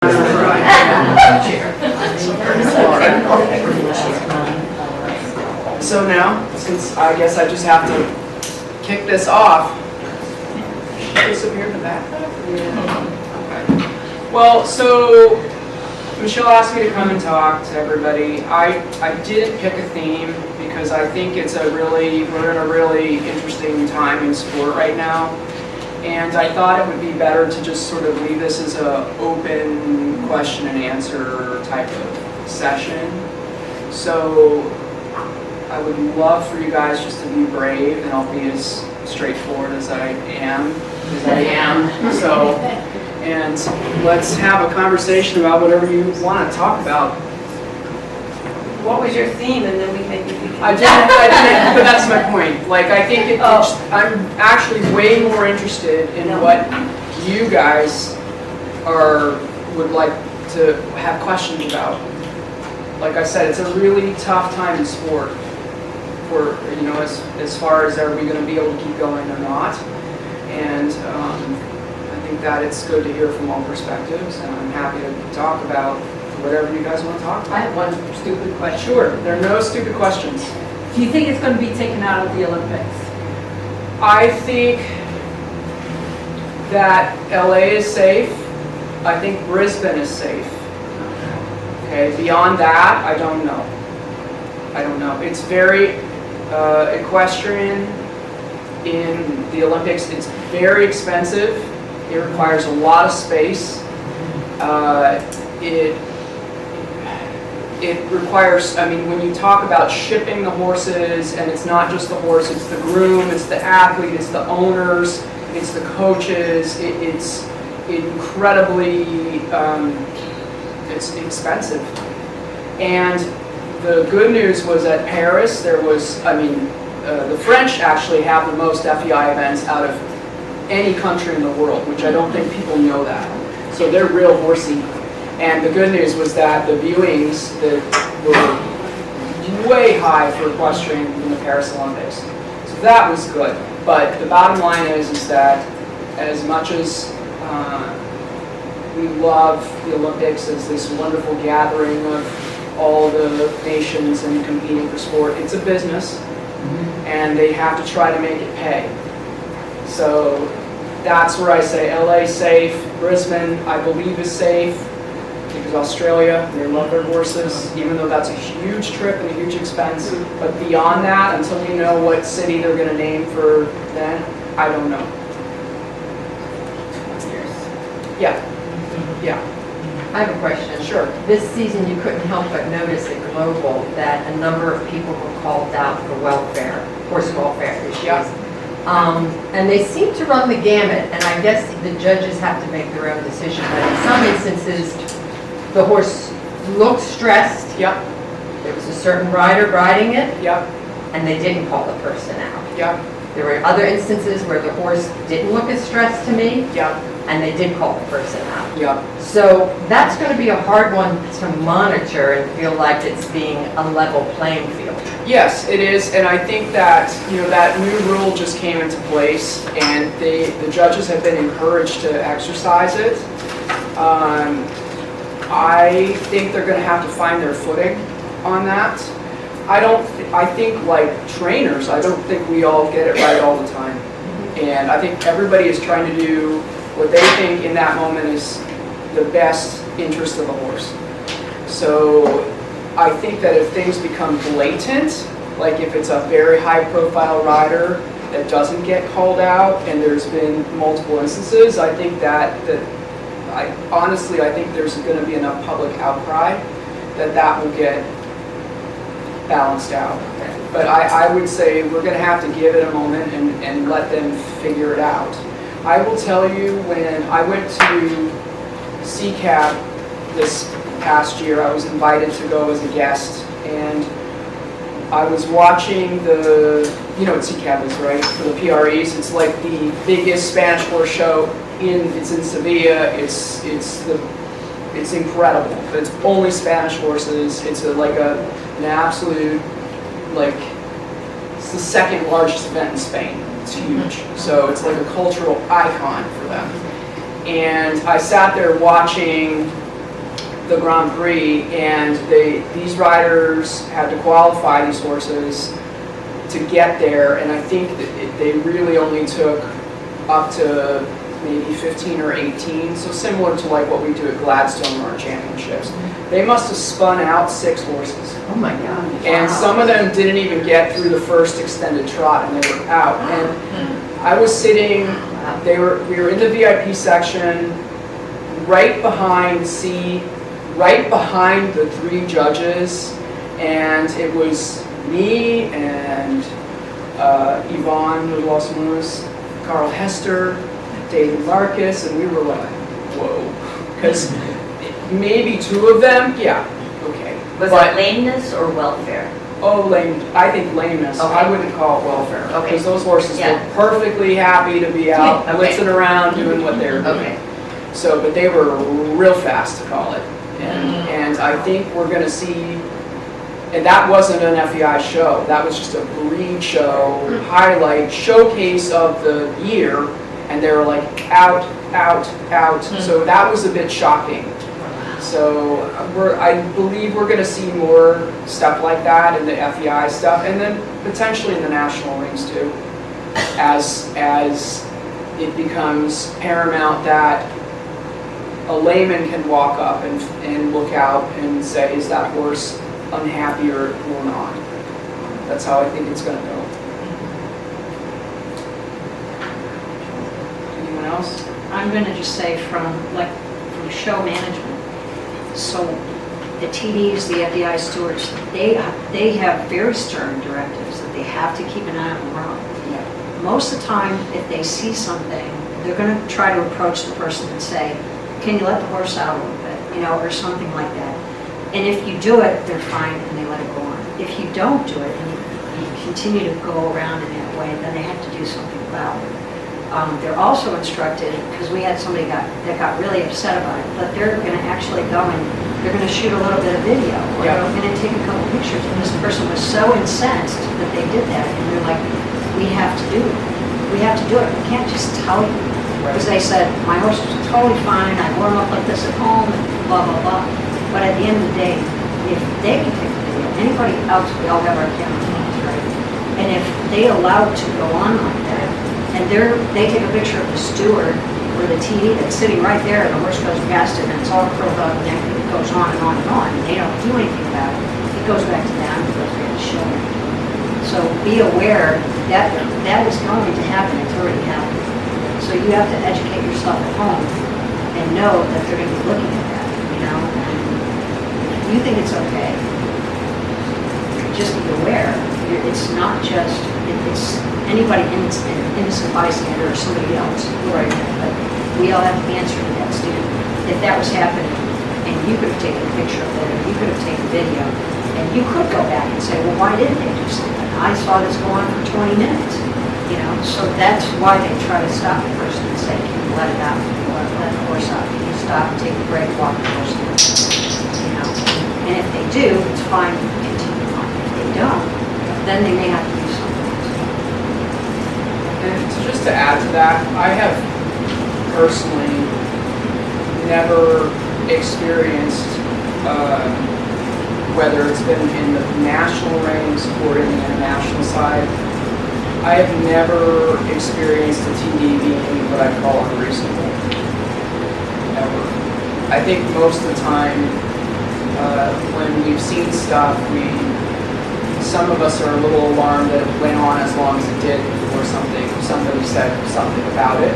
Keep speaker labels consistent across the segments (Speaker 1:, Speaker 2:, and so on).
Speaker 1: So now, since I guess I just have to kick this off, disappear in the back? Okay. Well, so Michelle asked me to come and talk to everybody. I didn't pick a theme because I think we're in a really interesting time in sport right now. And I thought it would be better to just sort of leave this as an open question and answer type of session. So I would love for you guys just to be brave, and I'll be as straightforward as I am. So, and let's have a conversation about whatever you want to talk about.
Speaker 2: What was your theme, and then we maybe we can...
Speaker 1: I didn't, but that's my point. Like, I think I'm actually way more interested in what you guys would like to have questions about. Like I said, it's a really tough time in sport. For as far as are we going to be able to keep going or not, and I think that it's good to hear from all perspectives, and I'm happy to talk about whatever you guys want to talk about.
Speaker 2: I have one stupid question.
Speaker 1: Sure, there are no stupid questions.
Speaker 2: Do you think it's going to be taken out of the Olympics?
Speaker 1: I think that LA is safe. I think Brisbane is safe. Okay, beyond that, I don't know. It's very equestrian in the Olympics. It's very expensive. It requires a lot of space. It requires, when you talk about shipping the horses, and it's not just the horse, it's the groom, it's the athlete, it's the owners, it's the coaches, it's incredibly, it's expensive. And the good news was at Paris, there was, the French actually have the most FEI events out of any country in the world, which I don't think people know that. So they're real horsey. And the good news was that the viewings that were way high for equestrian in the Paris Olympics. So that was good. But the bottom line is that as much as we love the Olympics as this wonderful gathering of all the nations and competing for sport, it's a business, and they have to try to make it pay. So that's where I say LA safe, Brisbane I believe is safe, because Australia, they love their horses, even though that's a huge trip and a huge expense. But beyond that, until we know what city they're going to name for then, I don't know. Yeah.
Speaker 3: I have a question.
Speaker 1: Sure.
Speaker 3: This season you couldn't help but notice at Global that a number of people were called out for welfare, horse welfare issues.
Speaker 1: Yeah.
Speaker 3: And they seem to run the gamut, and I guess the judges have to make their own decision. But in some instances, the horse looked stressed.
Speaker 1: Yep.
Speaker 3: There was a certain rider riding it,
Speaker 1: Yep.
Speaker 3: and they didn't call the person out.
Speaker 1: Yep.
Speaker 3: There were other instances where the horse didn't look as stressed to me,
Speaker 1: Yep.
Speaker 3: and they did call the person out.
Speaker 1: Yep.
Speaker 3: So that's going to be a hard one to monitor and feel like it's being a level playing field.
Speaker 1: Yes, it is, and I think that that new rule just came into place, and the judges have been encouraged to exercise it. I think they're going to have to find their footing on that. I think like trainers, I don't think we all get it right all the time, and I think everybody is trying to do what they think in that moment is the best interest of the horse. So I think that if things become blatant, like if it's a very high-profile rider that doesn't get called out, and there's been multiple instances, I think honestly, I think there's going to be enough public outcry that will get balanced out. But I would say we're going to have to give it a moment and let them figure it out. I will tell you, when I went to CCAP this past year, I was invited to go as a guest, and I was watching you know what CCAP is, right? For the PREs, it's like the biggest Spanish horse show it's in Sevilla. It's incredible. But it's only Spanish horses. It's an absolute, it's the second largest event in Spain. It's huge. So it's like a cultural icon for them. And I sat there watching the Grand Prix, and these riders had to qualify these horses to get there, and I think that they really only took up to maybe 15 or 18, so similar to like what we do at Gladstone or our championships. They must have spun out 6 horses.
Speaker 3: Oh my God.
Speaker 1: And
Speaker 3: Wow.
Speaker 1: some of them didn't even get through the first extended trot, and they were out. And I was sitting, we were in the VIP section, right behind the 3 judges, and it was me and Yvonne Los Carl Hester, David Marcus, and we were like, whoa. Because maybe 2 of them, yeah, okay.
Speaker 2: Was it lameness or welfare?
Speaker 1: Oh, I think lameness.
Speaker 2: Okay.
Speaker 1: I wouldn't call it welfare.
Speaker 2: Okay.
Speaker 1: Because those horses
Speaker 2: Yeah.
Speaker 1: were perfectly happy to be out,
Speaker 2: Okay.
Speaker 1: blitzing around, doing what they were doing.
Speaker 2: Okay.
Speaker 1: So, but they were real fast to call it. And I think we're going to see, and that wasn't an FEI show. That was just a breed show, highlight, showcase of the year. And they were like out, out, out. So that was a bit shocking. So I believe we're going to see more stuff like that in the FEI stuff, and then potentially in the national rings too, as it becomes paramount that a layman can walk up and look out and say, is that horse unhappy or not? That's how I think it's going to go. Anyone else?
Speaker 4: I'm going to just say from show management. So the TDs, the FEI stewards, they have very stern directives that they have to keep an eye on the road.
Speaker 1: Yeah.
Speaker 4: Most of the time, if they see something, they're going to try to approach the person and say, can you let the horse out a little bit, or something like that. And if you do it, they're fine and they let it go on. If you don't do it and you continue to go around in that way, then they have to do something about it. They're also instructed, because we had somebody that got really upset about it, but they're going to actually go and they're going to shoot a little bit of video, or
Speaker 1: Yeah.
Speaker 4: they're going to take a couple pictures. And this person was so incensed that they did that, and they're like, we have to do it. We have to do it. We can't just tell you. Because they said, my horse was totally fine, I wore him up like this at home, and blah, blah, blah. But at the end of the day, if they can take the video, anybody else, we all have our camera phones, right? And if they allow it to go on like that, and they take a picture of the steward or the TD that's sitting right there, and the horse goes past it, and it's all curled up, and then it goes on and on and on, and they don't do anything about it. It goes back to them, it goes back to showing. So be aware that that is going to happen. It's already happened. So you have to educate yourself at home and know that they're going to be looking at that, And if you think it's okay, just be aware. It's not just, it's anybody innocent bystander or somebody else.
Speaker 1: Right.
Speaker 4: But we all have to answer to that standard. If that was happening, and you could have taken a picture of it, or you could have taken video, and you could go back and say, well, why didn't they do something? I saw this go on for 20 minutes. So that's why they try to stop the person and say, can you let it out? Can you let the horse out? Can you stop and take a break, walk the horse down? And if they do, it's fine, continue on. If they don't, then they may have to do something else.
Speaker 1: And just to add to that, I have personally never experienced, whether it's been in the national rings or in the international side, I have never experienced a TD being what I call unreasonable, ever. I think most of the time, when we've seen stuff, some of us are a little alarmed that it went on as long as it did before somebody said something about it.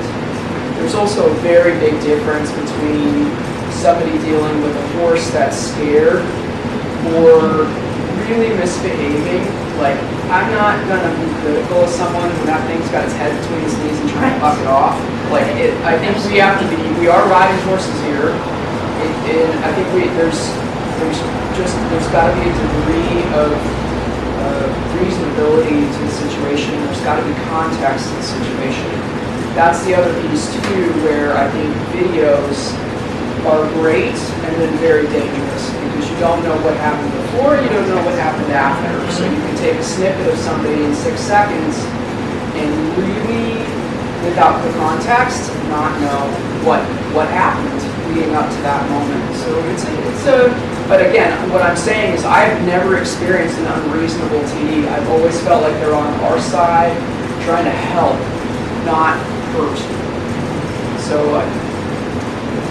Speaker 1: There's also a very big difference between somebody dealing with a horse that's scared or really misbehaving. Like, I'm not gonna be critical of someone when that thing's got its head between his knees and trying to buck it off. Like, I think we are riding horses here, and I think there's got to be a degree of reasonability to the situation. There's got to be context to the situation. That's the other piece too, where I think videos are great and then very dangerous, because you don't know what happened before, you don't know what happened after. So you can take a snippet of somebody in 6 seconds and really, without the context, not know what happened leading up to that moment. So it's but again, what I'm saying is I've never experienced an unreasonable TD. I've always felt like they're on our side, trying to help, not hurt. So,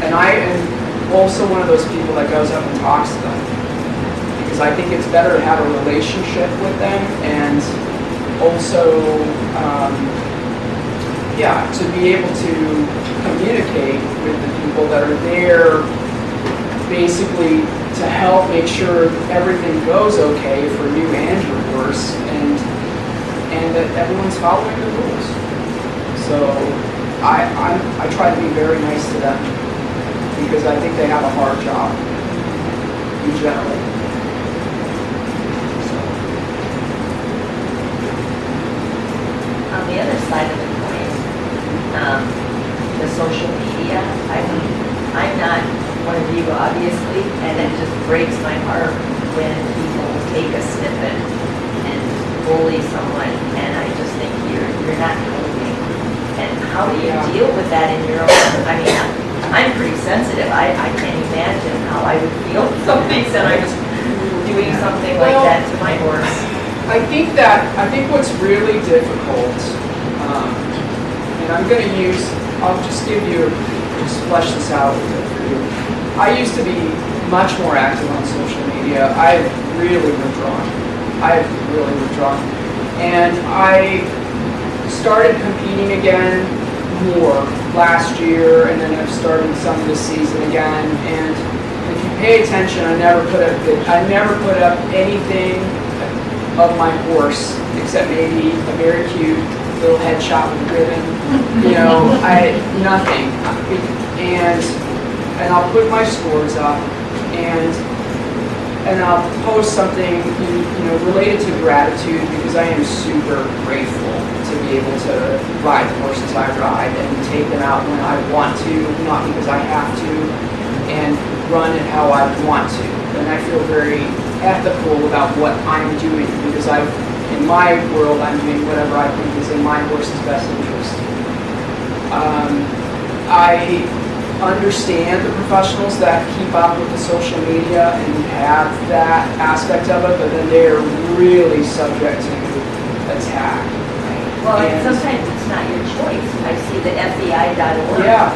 Speaker 1: and I am also one of those people that goes up and talks to them, because I think it's better to have a relationship with them, and also, yeah, to be able to communicate with the people that are there, basically to help make sure everything goes okay for you and your horse, and that everyone's following the rules. So I try to be very nice to them, because I think they have a hard job in general. So.
Speaker 5: On the other side of the coin, the social media, I'm not one of you, obviously, and it just breaks my heart when people take a snippet and bully someone, and I just think you're not helping. And how do you deal with that in your own, I mean, I'm pretty sensitive. I can't imagine how I would feel if somebody said I was doing something like that to my horse.
Speaker 1: I think what's really difficult, and I'll just flesh this out a bit for you. I used to be much more active on social media. I've really withdrawn. And I started competing again more last year, and then I've started some this season again. And if you pay attention, I never put up anything of my horse, except maybe a very cute little headshot with a ribbon. Nothing. And I'll put my scores up, and I'll post something related to gratitude, because I am super grateful to be able to ride the horses I ride and take them out when I want to, not because I have to, and run it how I want to. And I feel very ethical about what I'm doing, because in my world, I'm doing whatever I think is in my horse's best interest. I understand the professionals that keep up with the social media and have that aspect of it, but then they're really subject to attack.
Speaker 5: Well, sometimes it's not your choice. I see the FEI.org.
Speaker 1: Yeah.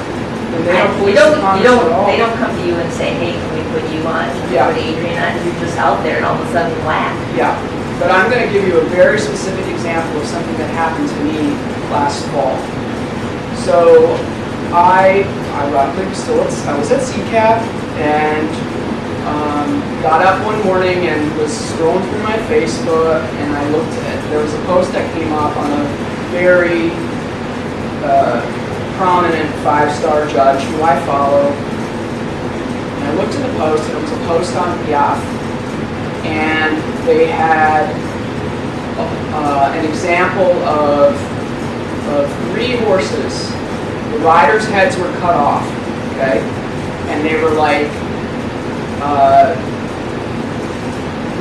Speaker 1: And they don't police the comments at all.
Speaker 5: They don't come to you and say, hey, can we put you on? Can we put Adrian on? You're just out there and all of a sudden whack. Yeah.
Speaker 1: But I'm going to give you a very specific example of something that happened to me last fall. So I was at CCAP and got up one morning and was scrolling through my Facebook, and I looked at, there was a post that came up on a very prominent 5-star judge who I follow. And I looked at the post, and it was a post on Piaf, and they had an example of 3 horses. The riders' heads were cut off, okay? And they were like,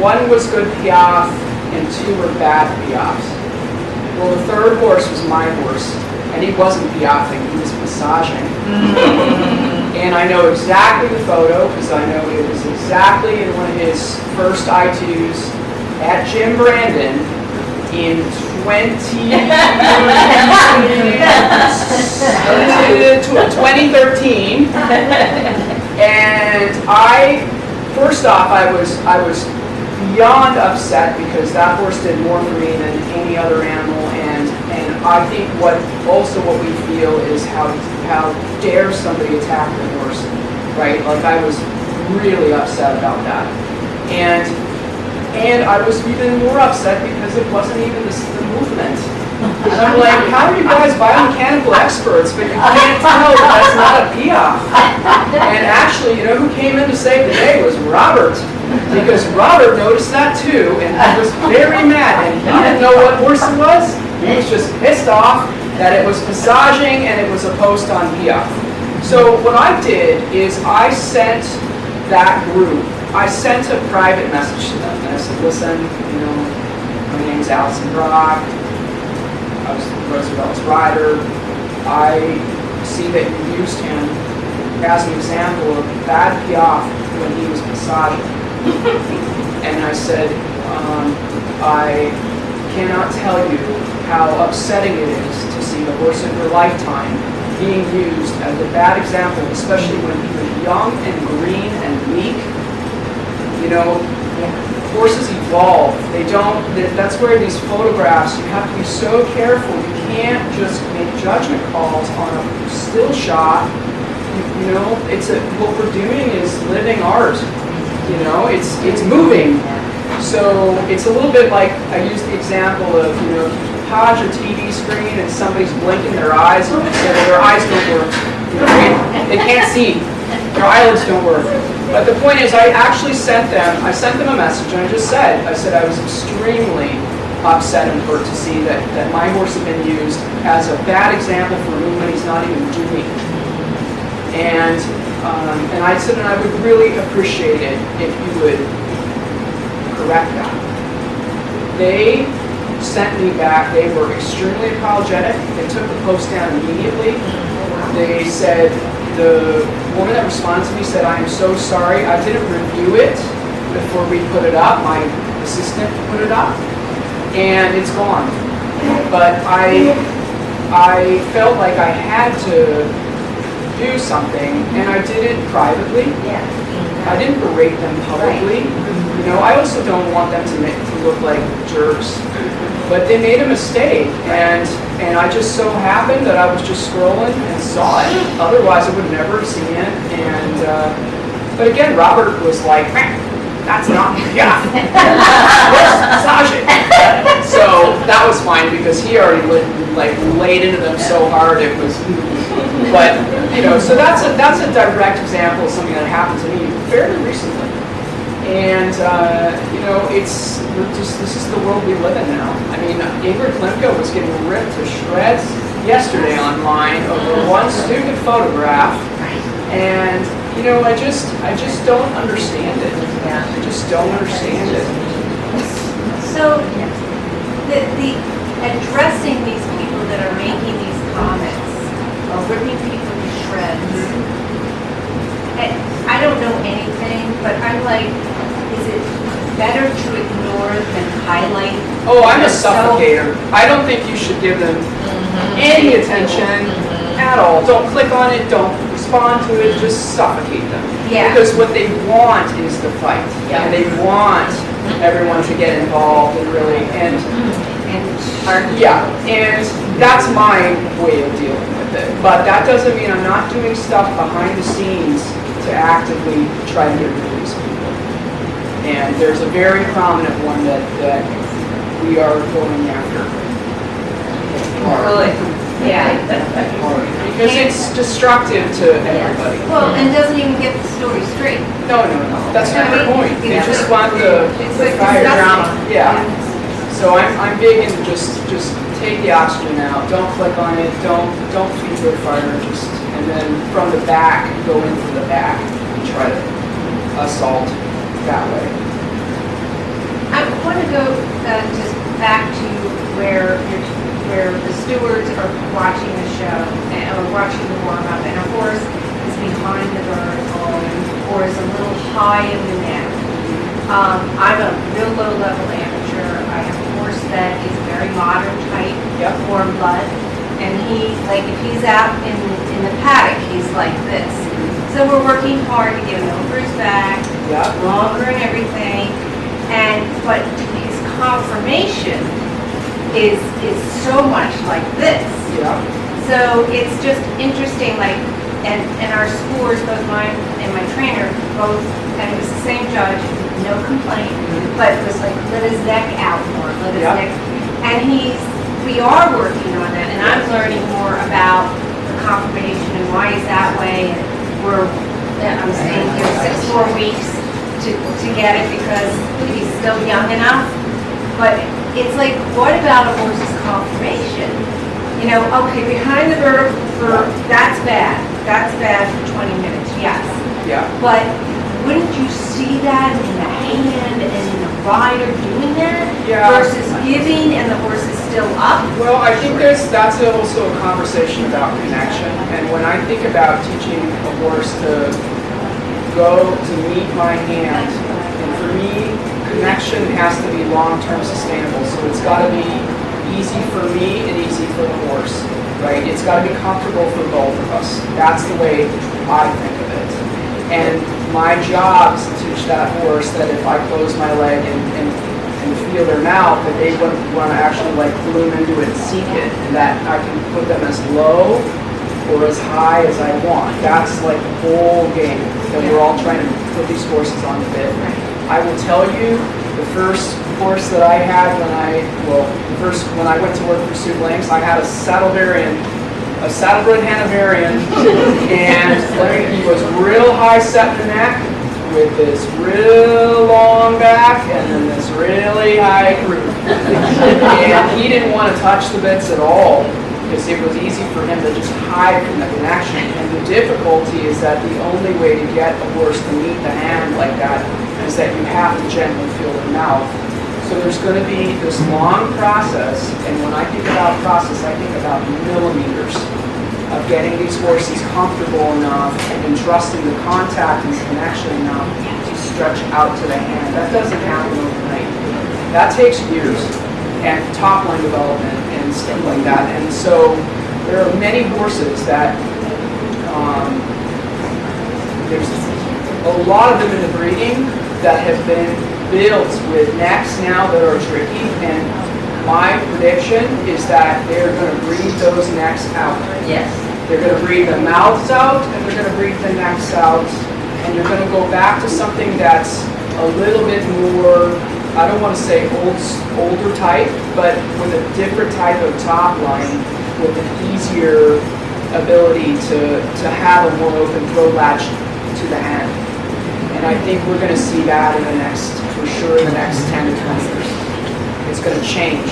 Speaker 1: one was good Piaf and 2 were bad Piafs. Well, the 3rd horse was my horse, and he wasn't Piafing, he was massaging. And I know exactly the photo, because I know it was exactly in one of his first I2s at Jim Brandon in 2013. And first off, I was beyond upset, because that horse did more for me than any other animal, and I think what we feel is how dare somebody attack the horse, right? Like, I was really upset about that, and I was even more upset because it wasn't even the movement. And I'm like, how are you guys biomechanical experts, but you can't tell that that's not a Piaf? And actually, you know who came in to save the day was Robert, because Robert noticed that too, and he was very mad, and he didn't know what horse it was. He was just pissed off that it was massaging and it was a post on Piaf. So what I did is I sent that group, I sent a private message to them, and I said, listen, my name's Allison Brock, I was Roosevelt's rider. I see that you used him as an example of bad piaffe when he was massaging. And I said, I cannot tell you how upsetting it is to see the horse of your lifetime being used as a bad example, especially when he was young and green and weak. You know, horses evolve. They don't, that's where these photographs, you have to be so careful. You can't just make judgment calls on a still shot. You know, what we're doing is living art. You know, it's moving. So it's a little bit like, I use the example of, you know, if you pause your TV screen and somebody's blinking their eyes and you say, well, their eyes don't work. You know, they can't see. Their eyelids don't work. But the point is, I actually sent them a message, and I just said, I was extremely upset and hurt to see that my horse had been used as a bad example for a movement he's not even doing. And I said, and I would really appreciate it if you would correct that. They sent me back. They were extremely apologetic. They took the post down immediately. They said, the woman that responded to me said, I am so sorry. I didn't review it before we put it up. My assistant put it up, and it's gone. But I felt like I had to do something, and I did it privately.
Speaker 5: Yeah.
Speaker 1: I didn't berate them publicly. You know, I also don't want them to look like jerks. But they made a mistake, and I just so happened that I was just scrolling and saw it. Otherwise, I would never have seen it. And but again, Robert was like, "Man, that's not yeah, massage it." So that was fine because he already laid into them so hard it was. But you know, so that's a direct example of something that happened to me fairly recently. And you know, this is the world we live in now. I mean, Ingrid Klimko was getting ripped to shreds yesterday online over one stupid photograph, and you know, I just don't understand it.
Speaker 5: Yeah.
Speaker 1: I just don't understand it.
Speaker 2: So, the addressing these people that are making these comments, or ripping people to shreds, I don't know anything, but I'm like, is it better to ignore than highlight?
Speaker 1: Oh, I'm a
Speaker 2: yourself?
Speaker 1: suffocator. I don't think you should give them any attention at all. Don't click on it, don't respond to it, just suffocate them.
Speaker 2: Yeah.
Speaker 1: Because what they want is the fight.
Speaker 5: Yeah.
Speaker 1: And they want everyone to get involved and really, and yeah, and that's my way of dealing with it. But that doesn't mean I'm not doing stuff behind the scenes to actively try to get rid of these people. And there's a very prominent one that we are going after.
Speaker 2: Good. Yeah.
Speaker 1: Because it's destructive to everybody.
Speaker 2: Well, and doesn't even get the story straight.
Speaker 1: No. That's not the point. They just want the
Speaker 2: It's
Speaker 1: fire
Speaker 2: disgusting.
Speaker 1: drama. Yeah. So I'm big into just take the oxygen out. Don't click on it. Don't feed the fire. And then from the back, go in from the back and try to assault that way.
Speaker 2: I want to go just back to where the stewards are watching the show or watching the warm-up, and a horse is behind the vertical or is a little high in the neck. I'm a real low-level amateur. I have a horse that is very modern type, warm blood, and if he's out in the paddock, he's like this. So we're working hard to get him over his back, longer and everything, but his conformation is so much like this.
Speaker 1: Yeah.
Speaker 2: So it's just interesting, and our scores, both mine and my trainer, both, and it was the same judge, no complaint, but it was like, let his neck out more, let his neck, and we are working on that, and I'm learning more about the conformation and why he's that way, and I'm staying here 6 more weeks to get it because he's still young enough, but it's like, what about a horse's conformation? You know, okay, behind the vertical, that's bad. That's bad for 20 minutes, yes.
Speaker 1: Yeah.
Speaker 2: But wouldn't you see that in the hand and in the rider doing that?
Speaker 1: Yeah.
Speaker 2: Versus giving and the horse is still
Speaker 5: still up?
Speaker 1: Well, I think that's also a conversation about connection. And when I think about teaching a horse to go to meet my hand, and for me, connection has to be long-term sustainable. So it's got to be easy for me and easy for the horse, right? It's got to be comfortable for both of us. That's the way I think of it. And my job is to teach that horse that if I close my leg and feel their mouth, that they wouldn't want to actually like bloom into it and seek it, and that I can put them as low or as high as I want. That's like the whole game that we're all trying to put these horses on the bit. I will tell you, the first horse that I had when I went to work for Sue Blanks, I had a saddlebred Hanoverian, and he was real high set in the neck with this real long back and then this really high croup. And he didn't want to touch the bits at all because it was easy for him to just hide from the connection. And the difficulty is that the only way to get a horse to meet the hand like that is that you have to gently feel the mouth. So there's going to be this long process, and when I think about process, I think about millimeters of getting these horses comfortable enough and entrusting the contact and connection enough to stretch out to the hand. That doesn't happen overnight. That takes years, and top line development and stuff like that. And so there are many horses that there's a lot of them in the breeding that have been built with necks now that are tricky, and my prediction is that they're going to breed those necks out.
Speaker 5: Yes.
Speaker 1: They're going to breed the mouths out, and they're going to breed the necks out, and you're going to go back to something that's a little bit more, I don't want to say older type, but with a different type of top line, with an easier ability to have a more open throat latch to the hand. And I think we're going to see that in the next 10 to 20 years. It's going to change.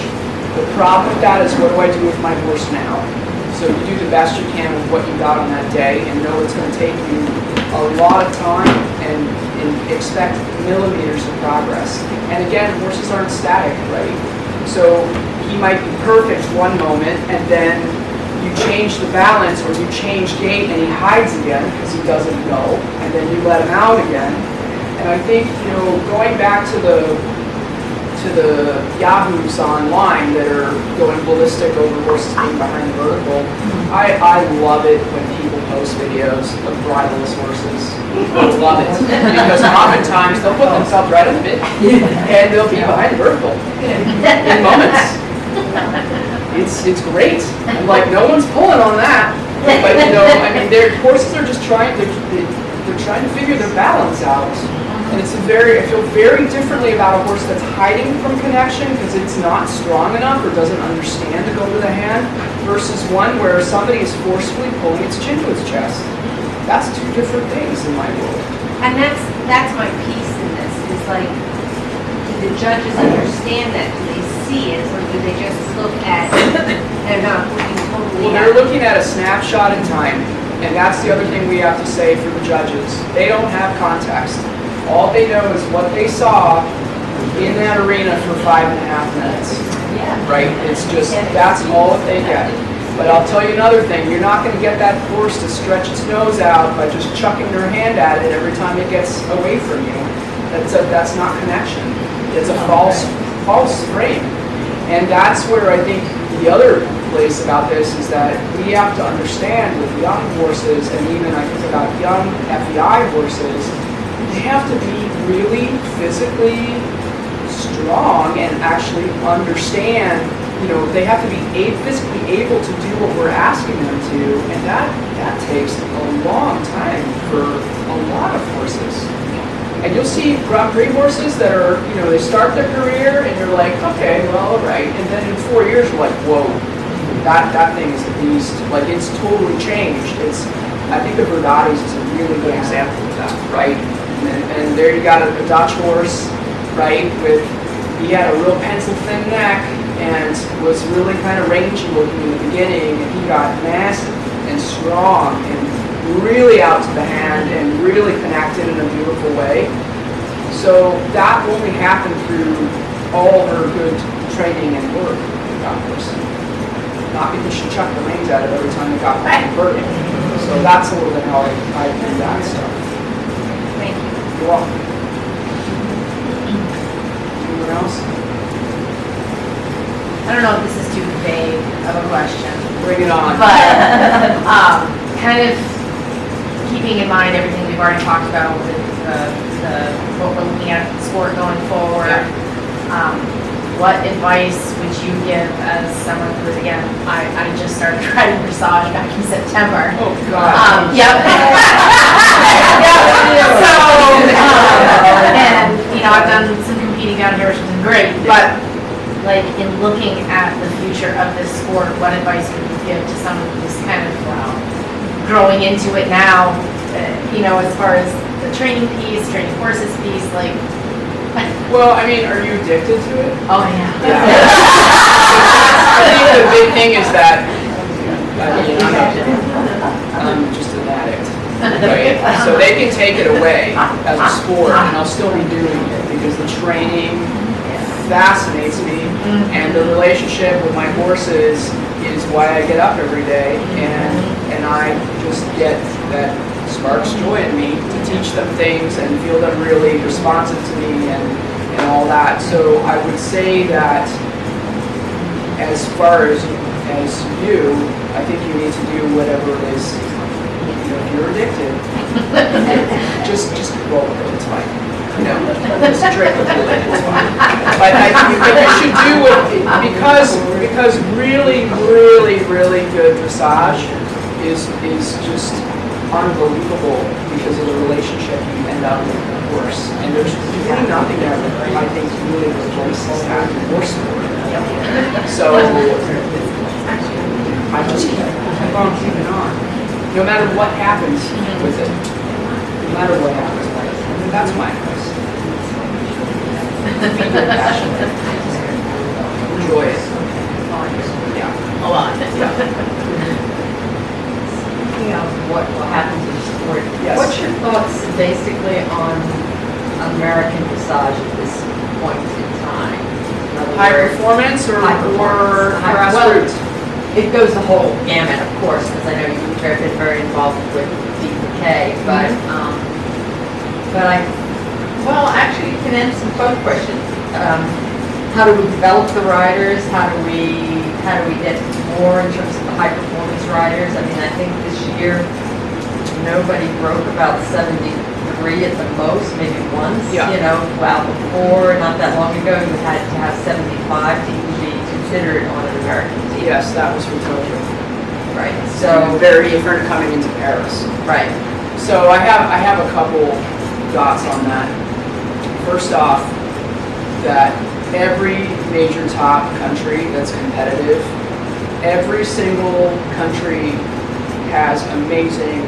Speaker 1: The problem with that is, what do I do with my horse now? So you do the best you can with what you got on that day, and know it's going to take you a lot of time, and expect millimeters of progress. And again, horses aren't static, right? So he might be perfect one moment, and then you change the balance or you change gait and he hides again because he doesn't know, and then you let him out again. And I think, going back to the yahoos online that are going ballistic over horses being behind the vertical, I love it when people post videos of bridleless horses. I love it, because oftentimes they'll put themselves right in the bit and they'll be behind the vertical in moments. It's great. Like, no one's pulling on that. But their horses are just trying. They're trying to figure their balance out. And I feel very differently about a horse that's hiding from connection because it's not strong enough or doesn't understand to go to the hand, versus one where somebody is forcefully pulling its chin to its chest. That's two different things in my world.
Speaker 2: And that's my piece in this, is like, do the judges understand that? Do they see it, or do they just look at, they're not looking totally
Speaker 1: Well,
Speaker 2: at
Speaker 1: they're looking at a snapshot in time, and that's the other thing we have to say for the judges. They don't have context. All they know is what they saw in that arena for 5.5 minutes.
Speaker 5: Yeah.
Speaker 1: Right? It's just, that's all that they get. But I'll tell you another thing, you're not going to get that horse to stretch its nose out by just chucking their hand at it every time it gets away from you. That's not connection. It's a false frame. And that's where I think the other place about this is that we have to understand with young horses, and even I think about young FEI horses, they have to be really physically strong and actually understand, they have to be physically able to do what we're asking them to, and that takes a long time for a lot of horses. And you'll see Grand Prix horses that are, they start their career and you're like, okay, well, all right, and then in 4 years you're like, whoa, that thing is a beast. Like, it's totally changed. I think the Verdades is a really good example of that, right? And there you got a Dutch horse, right, he had a real pencil thin neck and was really kind of rangy looking in the beginning, and he got massive and strong and really out to the hand and really connected in a beautiful way. So that only happened through all her good training and work. that horse. Not because she chucked the reins at it every time it got converted. So that's a little bit how I do that stuff.
Speaker 2: Thank you.
Speaker 1: You're welcome. Anyone else?
Speaker 2: I don't know if this is too vague of a question,
Speaker 1: Bring it on.
Speaker 2: but kind of keeping in mind everything we've already talked about with what we're looking at in sport going forward. What advice would you give as someone who is, again, I just started riding dressage back in September.
Speaker 1: Oh, God.
Speaker 2: Yep. So, and, I've done some competing down here, which has been great, but like in looking at the future of this sport, what advice would you give to someone who's kind of growing into it now, as far as the training piece, training horses piece, like,
Speaker 1: Well, I mean, are you addicted to it?
Speaker 2: oh yeah.
Speaker 1: Yeah. I think the big thing is that, I'm just an addict. Right? So they can take it away as a sport and I'll still be doing it because the training fascinates me and the relationship with my horses is why I get up every day and I just get that sparks joy in me to teach them things and feel them really responsive to me and all that. So I would say that as far as you, I think you need to do whatever it is. If you're addicted, just roll with it, it's fine. Just drink with it, it's fine. But you should do it because really, really, really good dressage is just unbelievable because of the relationship you end up with the horse. And there's really nothing that I think really replaces that in horse sport. So I just keep on keeping on. No matter what happens with it. No matter what happens with it. I mean, that's my advice. Be very passionate. Enjoy it. Yeah.
Speaker 5: A lot.
Speaker 3: Speaking of what happens in sport,
Speaker 1: Yes.
Speaker 3: what's your thoughts basically on American dressage at this point in time? In other
Speaker 1: High
Speaker 3: words,
Speaker 1: performance or
Speaker 3: high performance.
Speaker 1: grassroots?
Speaker 3: It goes the whole gamut, of course, because I know you've been very involved with D4K, but actually you can answer both questions. How do we develop the riders? How do we get more in terms of the high performance riders? I mean, I think this year nobody broke about 73 at the most, maybe once.
Speaker 1: Yeah.
Speaker 3: While before, not that long ago, you had to have 75 to even be considered on an American team.
Speaker 1: Yes, that was for Tokyo.
Speaker 3: Right.
Speaker 1: So very different coming into Paris.
Speaker 3: Right.
Speaker 1: So I have a couple thoughts on that. First off, that every major top country that's competitive, every single country has amazing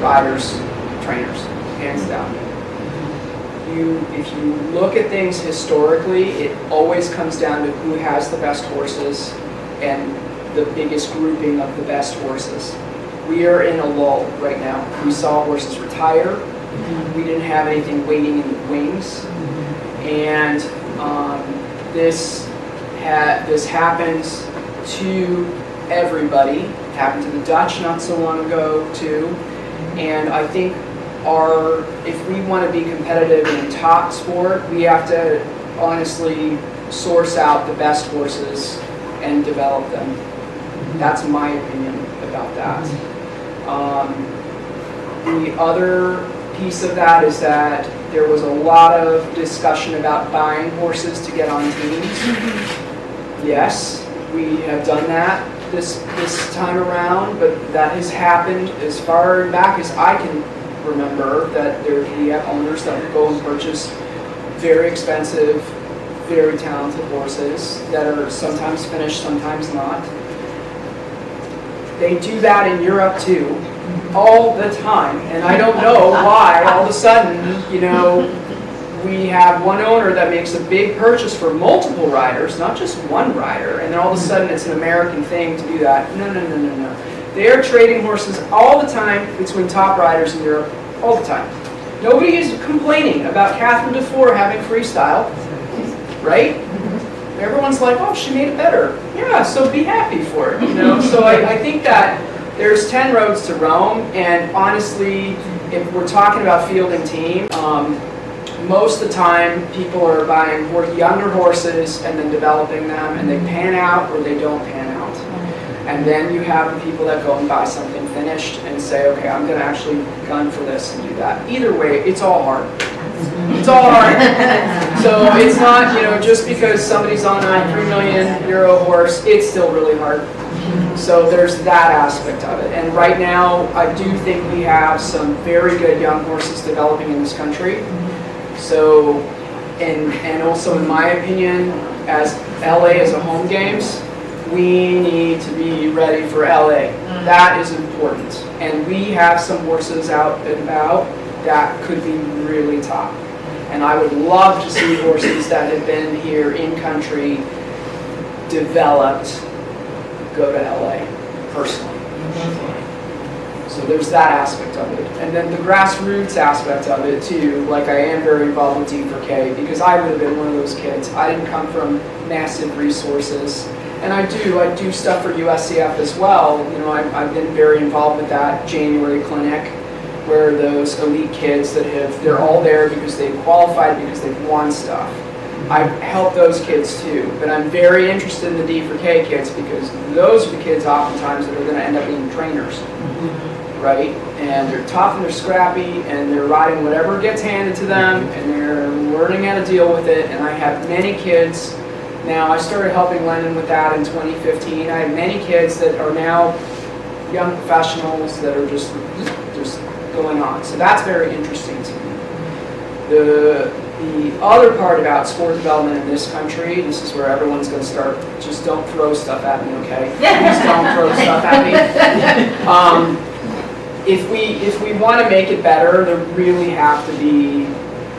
Speaker 1: riders, trainers, hands down. If you look at things historically, it always comes down to who has the best horses and the biggest grouping of the best horses. We are in a lull right now. We saw horses retire. We didn't have anything waiting in the wings. And this happens to everybody. It happened to the Dutch not so long ago too. And I think if we want to be competitive in a top sport, we have to honestly source out the best horses and develop them. That's my opinion about that. The other piece of that is that there was a lot of discussion about buying horses to get on teams. Yes, we have done that this time around, but that has happened as far back as I can remember, that we have owners that will go and purchase very expensive, very talented horses that are sometimes finished, sometimes not. They do that in Europe too, all the time, and I don't know why all of a sudden, we have one owner that makes a big purchase for multiple riders, not just one rider, and then all of a sudden it's an American thing to do that. No. They are trading horses all the time between top riders in Europe, all the time. Nobody is complaining about Catherine DeFore having freestyle, right? everyone's like, oh, she made it better. Yeah, so be happy for it, you know? So I think that there's 10 roads to Rome, and honestly, if we're talking about fielding team, most of the time people are buying younger horses and then developing them, and they pan out or they don't pan out. And then you have the people that go and buy something finished and say, okay, I'm going to actually gun for this and do that. Either way, it's all hard. It's all hard. So it's not, you know, just because somebody's on a €3 million horse, it's still really hard. So there's that aspect of it. And right now, I do think we have some very good young horses developing in this country. So, and also in my opinion, as LA is a home games, we need to be ready for LA. That is important. And we have some horses out and about that could be really top. And I would love to see horses that have been here in country, developed, go to LA, personally. So there's that aspect of it. And then the grassroots aspect of it too, like I am very involved with D4K because I would have been one of those kids. I didn't come from massive resources. And I do stuff for USCF as well. You know, I've been very involved with that January clinic where those elite kids that they're all there because they've qualified, because they've won stuff. I help those kids too, but I'm very interested in the D4K kids because those are the kids oftentimes that are going to end up being trainers, right? And they're tough and they're scrappy and they're riding whatever gets handed to them and they're learning how to deal with it. And I have many kids now. I started helping Lennon with that in 2015. I have many kids that are now young professionals that are just going on. So that's very interesting to me. The other part about sport development in this country, this is where everyone's going to start, just don't throw stuff at me, okay? Please don't throw stuff at me. If we want to make it better, there really have to be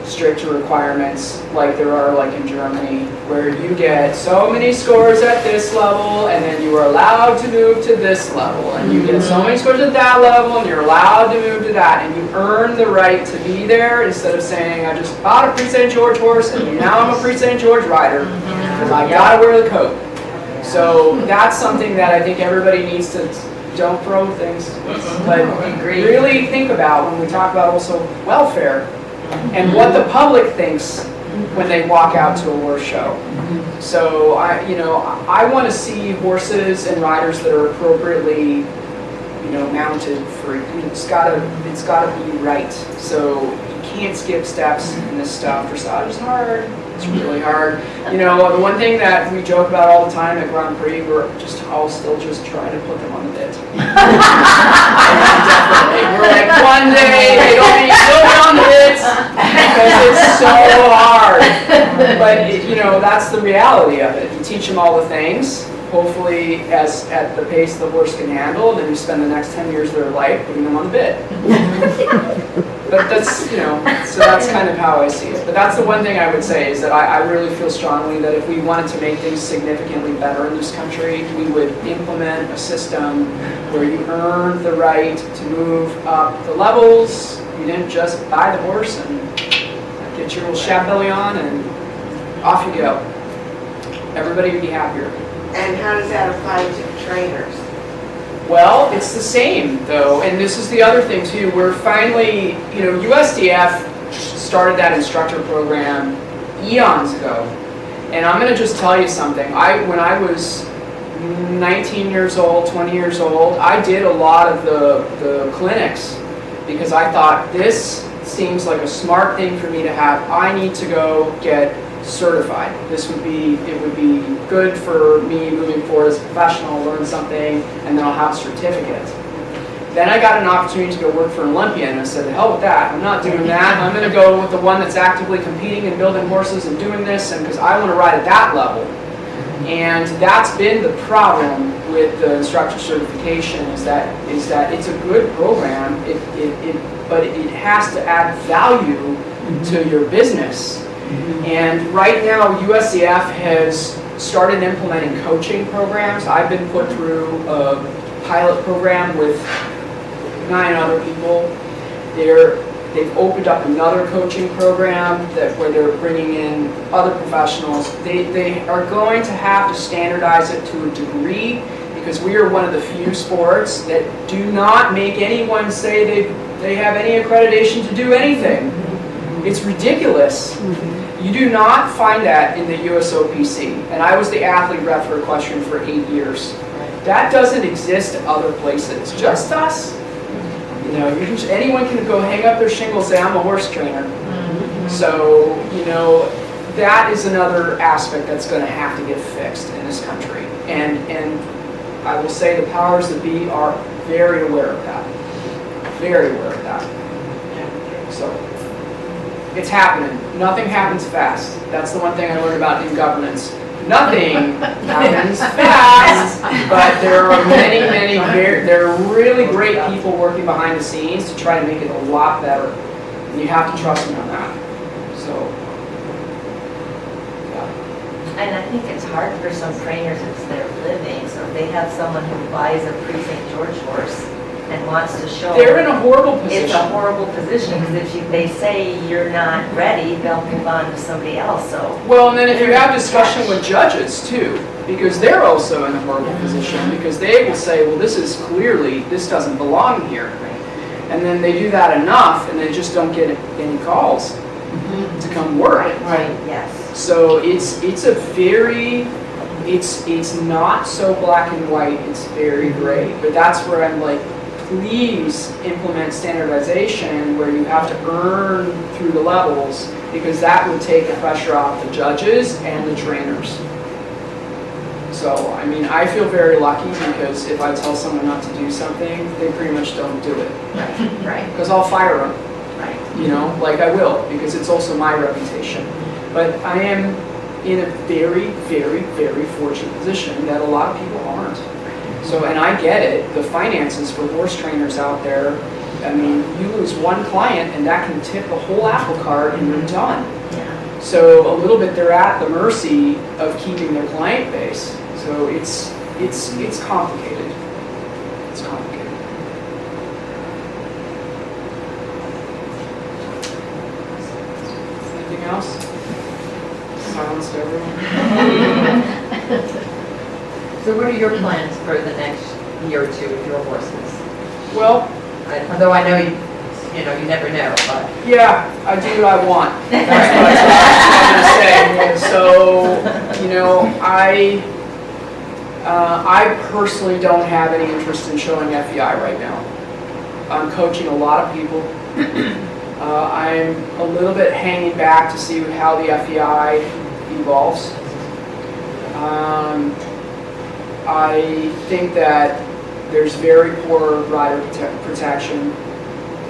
Speaker 1: stricter requirements like there are like in Germany, where you get so many scores at this level and then you are allowed to move to this level, and you get so many scores at that level and you're allowed to move to that, and you earn the right to be there instead of saying I just bought a Prix St. George horse and now I'm a Prix St. George rider because I gotta wear the coat. So that's something that I think everybody needs to don't throw things, but really think about when we talk about also welfare and what the public thinks when they walk out to a horse show. So I want to see horses and riders that are appropriately, mounted for. It's gotta be right. So you can't skip steps in this stuff. Dressage is hard. It's really hard. The one thing that we joke about all the time at Grand Prix, we're just all still just trying to put them on the bit. Definitely. We're like, one day they don't need to on the bits because it's so hard. But that's the reality of it. You teach them all the things, hopefully as at the pace the horse can handle, and then you spend the next 10 years of their life putting them on the bit. But that's, so that's kind of how I see it. But that's the one thing I would say is that I really feel strongly that if we wanted to make things significantly better in this country, we would implement a system where you earn the right to move up the levels. You didn't just buy the horse and get your little Chabelle on and off you go. Everybody would be happier.
Speaker 6: And how does that apply to trainers?
Speaker 1: Well, it's the same though, and this is the other thing too. We're finally, USDF started that instructor program eons ago, and I'm going to just tell you something. When I was 19 years old, 20 years old, I did a lot of the clinics because I thought this seems like a smart thing for me to have. I need to go get certified. It would be good for me moving forward as a professional, learn something, and then I'll have a certificate. Then I got an opportunity to go work for Olympia, and I said, the hell with that. I'm not doing that. I'm going to go with the one that's actively competing and building horses and doing this, and because I want to ride at that level. And that's been the problem with the instructor certification is that it's a good program, but it has to add value to your business. And right now, USCF has started implementing coaching programs. I've been put through a pilot program with 9 other people. They've opened up another coaching program where they're bringing in other professionals. They are going to have to standardize it to a degree because we are one of the few sports that do not make anyone say they have any accreditation to do anything. It's ridiculous. You do not find that in the USOPC. And I was the athlete rep for equestrian for 8 years. That doesn't exist other places, just us. You know, anyone can go hang up their shingles, say, I'm a horse trainer. So, you know, that is another aspect that's going to have to get fixed in this country. And I will say the powers that be are very aware of that. Very aware of that. So, it's happening. Nothing happens fast. That's the one thing I learned about in governance. Nothing happens fast, but there are many, there are really great people working behind the scenes to try to make it a lot better. And you have to trust me on that. So, yeah.
Speaker 5: And I think it's hard for some trainers, it's their living, so if they have someone who buys a pre-St. George horse and wants to show.
Speaker 1: They're in a horrible position.
Speaker 5: It's a horrible position, because if they say you're not ready, they'll move on to somebody else, so.
Speaker 1: Well, and then if you have discussion with judges too, because they're also in a horrible position, because they will say, well, this doesn't belong here. And then they do that enough, and they just don't get any calls to come work.
Speaker 5: Right, yes.
Speaker 1: So it's not so black and white, it's very gray. But that's where I'm like, please implement standardization where you have to earn through the levels, because that would take the pressure off the judges and the trainers. So, I mean, I feel very lucky because if I tell someone not to do something, they pretty much don't do it.
Speaker 5: Right.
Speaker 1: Because I'll fire them.
Speaker 5: Right.
Speaker 1: You know, like I will, because it's also my reputation. But I am in a very, very, very fortunate position that a lot of people aren't. So, and I get it, the finances for horse trainers out there, I mean, you lose one client and that can tip the whole apple cart and you're done.
Speaker 5: Yeah.
Speaker 1: So a little bit they're at the mercy of keeping their client base. So it's complicated. It's complicated. Anything else? Silenced everyone.
Speaker 3: So what are your plans for the next year or two with your horses?
Speaker 1: Well,
Speaker 3: Although I know you never know, but.
Speaker 1: yeah, I do what I want. That's what I'm going to say. So, you know, I personally don't have any interest in showing FEI right now. I'm coaching a lot of people. I'm a little bit hanging back to see how the FEI evolves. I think that there's very poor rider protection,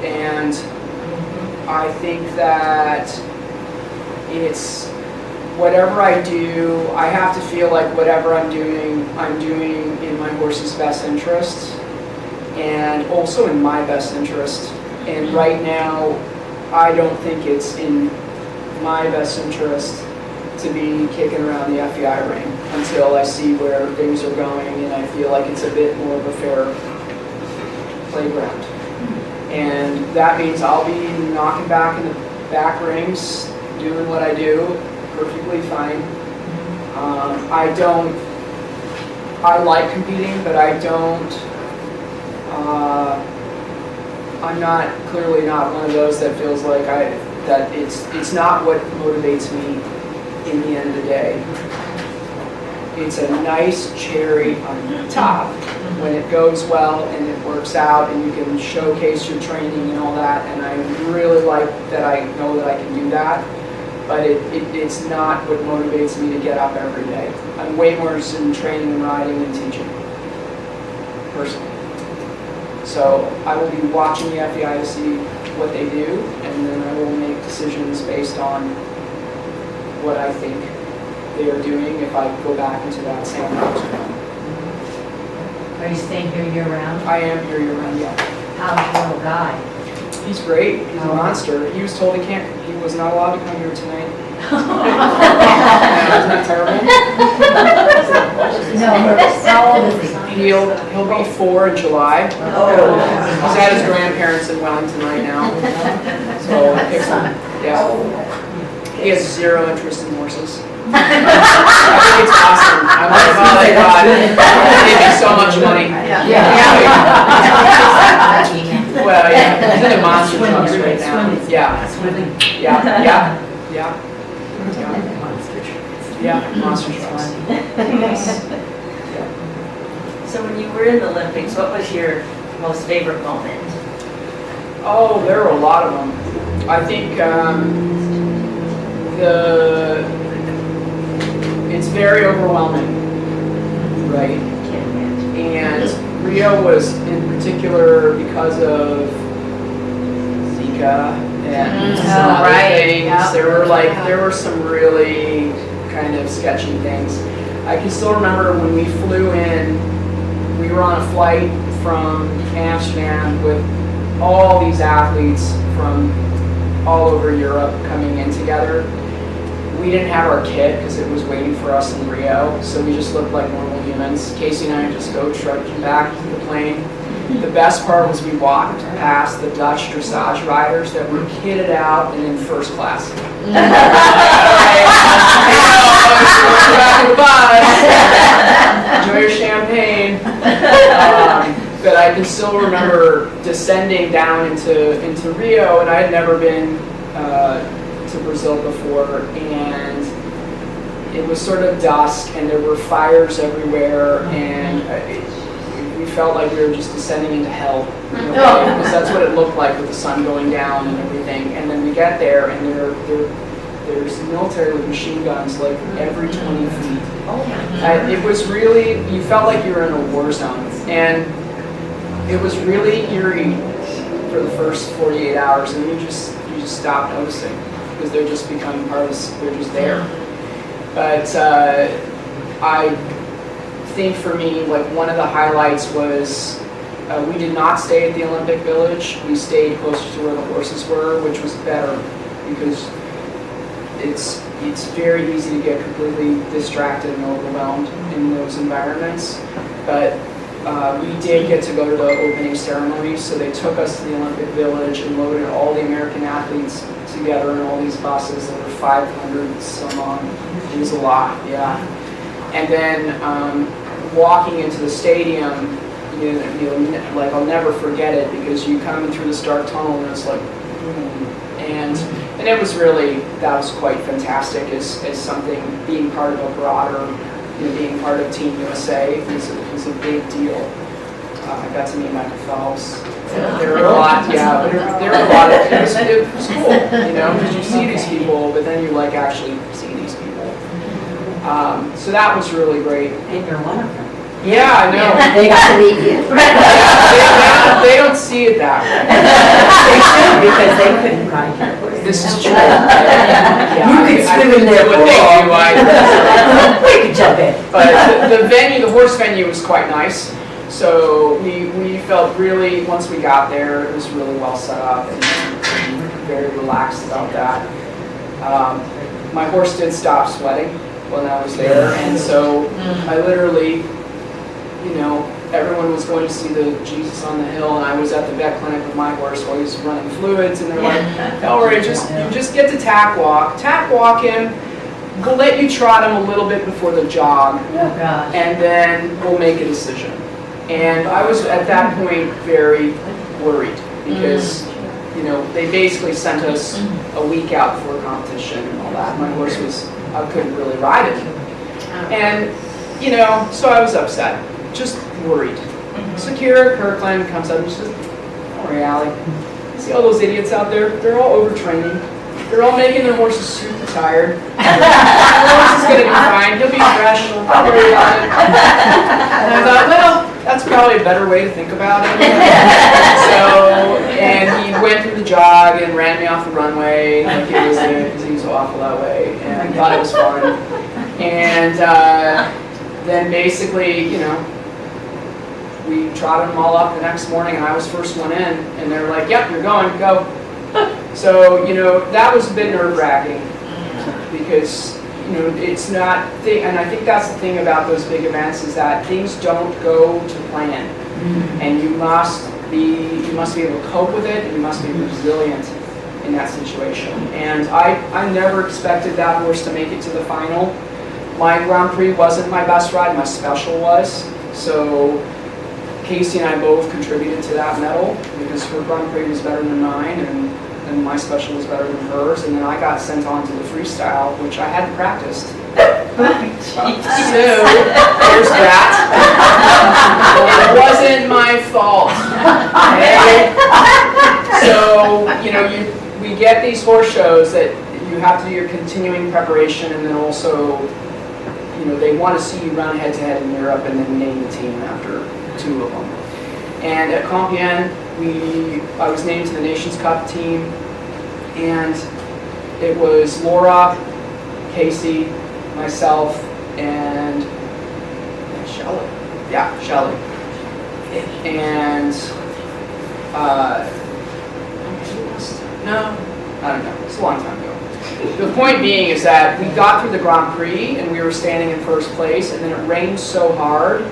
Speaker 1: and I think that it's whatever I do, I have to feel like whatever I'm doing in my horse's best interest, and also in my best interest. And right now, I don't think it's in my best interest to be kicking around the FEI ring until I see where things are going and I feel like it's a bit more of a fair playground. And that means I'll be knocking back in the back rings, doing what I do, perfectly fine. I like competing, but I don't, I'm clearly not one of those that feels like that it's not what motivates me in the end of the day. It's a nice cherry on the top when it goes well and it works out and you can showcase your training and all that, and I really like that I know that I can do that, but it's not what motivates me to get up every day. I'm way more interested in training and riding and teaching, personally. So I will be watching the FEI to see what they do, and then I will make decisions based on what I think they are doing if I go back into that same house.
Speaker 3: Are you staying here year round?
Speaker 1: I am here year-round, yeah.
Speaker 3: How's your little guy?
Speaker 1: He's great. He's a monster. He was told he was not allowed to come here tonight. Isn't that terrible?
Speaker 3: No, how old is he?
Speaker 1: He'll be 4 in July. He's at his grandparents in Wellington right now. So yeah, he has 0 interest in horses. I think it's awesome. I'm like, oh my God, they make me so much money. Well, yeah, he's in the monster trucks right now. Yeah, monster trucks.
Speaker 5: So when you were in the Olympics, what was your most favorite moment?
Speaker 1: Oh, there were a lot of them. I think it's very overwhelming, right? And Rio was in particular because of Zika and some other things.
Speaker 2: Yep.
Speaker 1: There were some really kind of sketchy things. I can still remember when we flew in, we were on a flight from Amsterdam with all these athletes from all over Europe coming in together. We didn't have our kit because it was waiting for us in Rio, so we just looked like normal humans. Casey and I just go trudging back to the plane. The best part was we walked past the Dutch dressage riders that were kitted out and in first class. Enjoy your champagne. But I can still remember descending down into Rio, and I had never been to Brazil before, and it was sort of dusk, and there were fires everywhere, and we felt like we were just descending into hell, because that's what it looked like with the sun going down and everything. And then we get there, and there's military with machine guns like every 20 feet. It was really, you felt like you were in a war zone, and it was really eerie for the first 48 hours, and you just stop noticing because they're just becoming part of us. They're just there. But I think for me, like one of the highlights was we did not stay at the Olympic Village. We stayed closer to where the horses were, which was better because it's very easy to get completely distracted and overwhelmed in those environments. But we did get to go to the opening ceremony, so they took us to the Olympic Village and loaded all the American athletes together in all these buses. There were 500 some on. It was a lot, yeah. And then walking into the stadium, like I'll never forget it because you come in through the start tunnel and it's like, boom. And it was really, that was quite fantastic as something, being part of a broader, being part of Team USA was a big deal. I got to meet Michael Phelps. There were a lot, there were a lot of, it was cool, because you see these people, but then you like actually see these people. So that was really great.
Speaker 4: And you're one of them.
Speaker 1: Yeah, I know.
Speaker 4: They got to meet you.
Speaker 1: They don't see it that way.
Speaker 3: They should, because they couldn't ride your horse.
Speaker 1: This is true.
Speaker 3: You could swim in their
Speaker 1: what they do.
Speaker 3: We could jump in.
Speaker 1: But the venue, the horse venue was quite nice. So we felt really, once we got there, it was really well set up and very relaxed about that. My horse did stop sweating when I was there, and so I literally, everyone was going to see the Jesus on the Hill, and I was at the vet clinic with my horse while he was running fluids, and they're like, "Don't worry, you just get to tack walk him. We'll let you trot him a little bit before the jog, and then we'll make a decision." And I was at that point very worried because, they basically sent us a week out before competition and all that. My horse I couldn't really ride it. And, so I was upset, just worried. So Kira Kirkland comes up and she says, "Don't worry, Allie. See all those idiots out there? They're all overtraining. They're all making their horses super tired. Your horse is going to be fine. He'll be fresh. Don't worry about it." And I thought, well, that's probably a better way to think about it. And he went through the jog and ran me off the runway like it was good because he was awful that way, and I thought it was fun. And then basically, we trotted them all up the next morning, and I was first one in, and they were like, "Yep, you're going, go." So, that was a bit nerve-wracking because, you know, it's not, and I think that's the thing about those big events is that things don't go to plan. And you must be able to cope with it, and you must be resilient in that situation. And I never expected that horse to make it to the final. My Grand Prix wasn't my best ride, my special was. So Casey and I both contributed to that medal because her Grand Prix was better than mine, and my special was better than hers. And then I got sent on to the freestyle, which I hadn't practiced. So there's that. It wasn't my fault. Okay? So, you know, we get these horse shows that you have to do your continuing preparation, and then also, you know, they want to see you run head-to-head in Europe and then name the team after 2 of them. And at Compiègne, I was named to the Nations Cup team, and it was Laura, Casey, myself, and Shelley. Yeah, Shelley. And no, I don't know. It's a long time ago. The point being is that we got through the Grand Prix and we were standing in first place, and then it rained so hard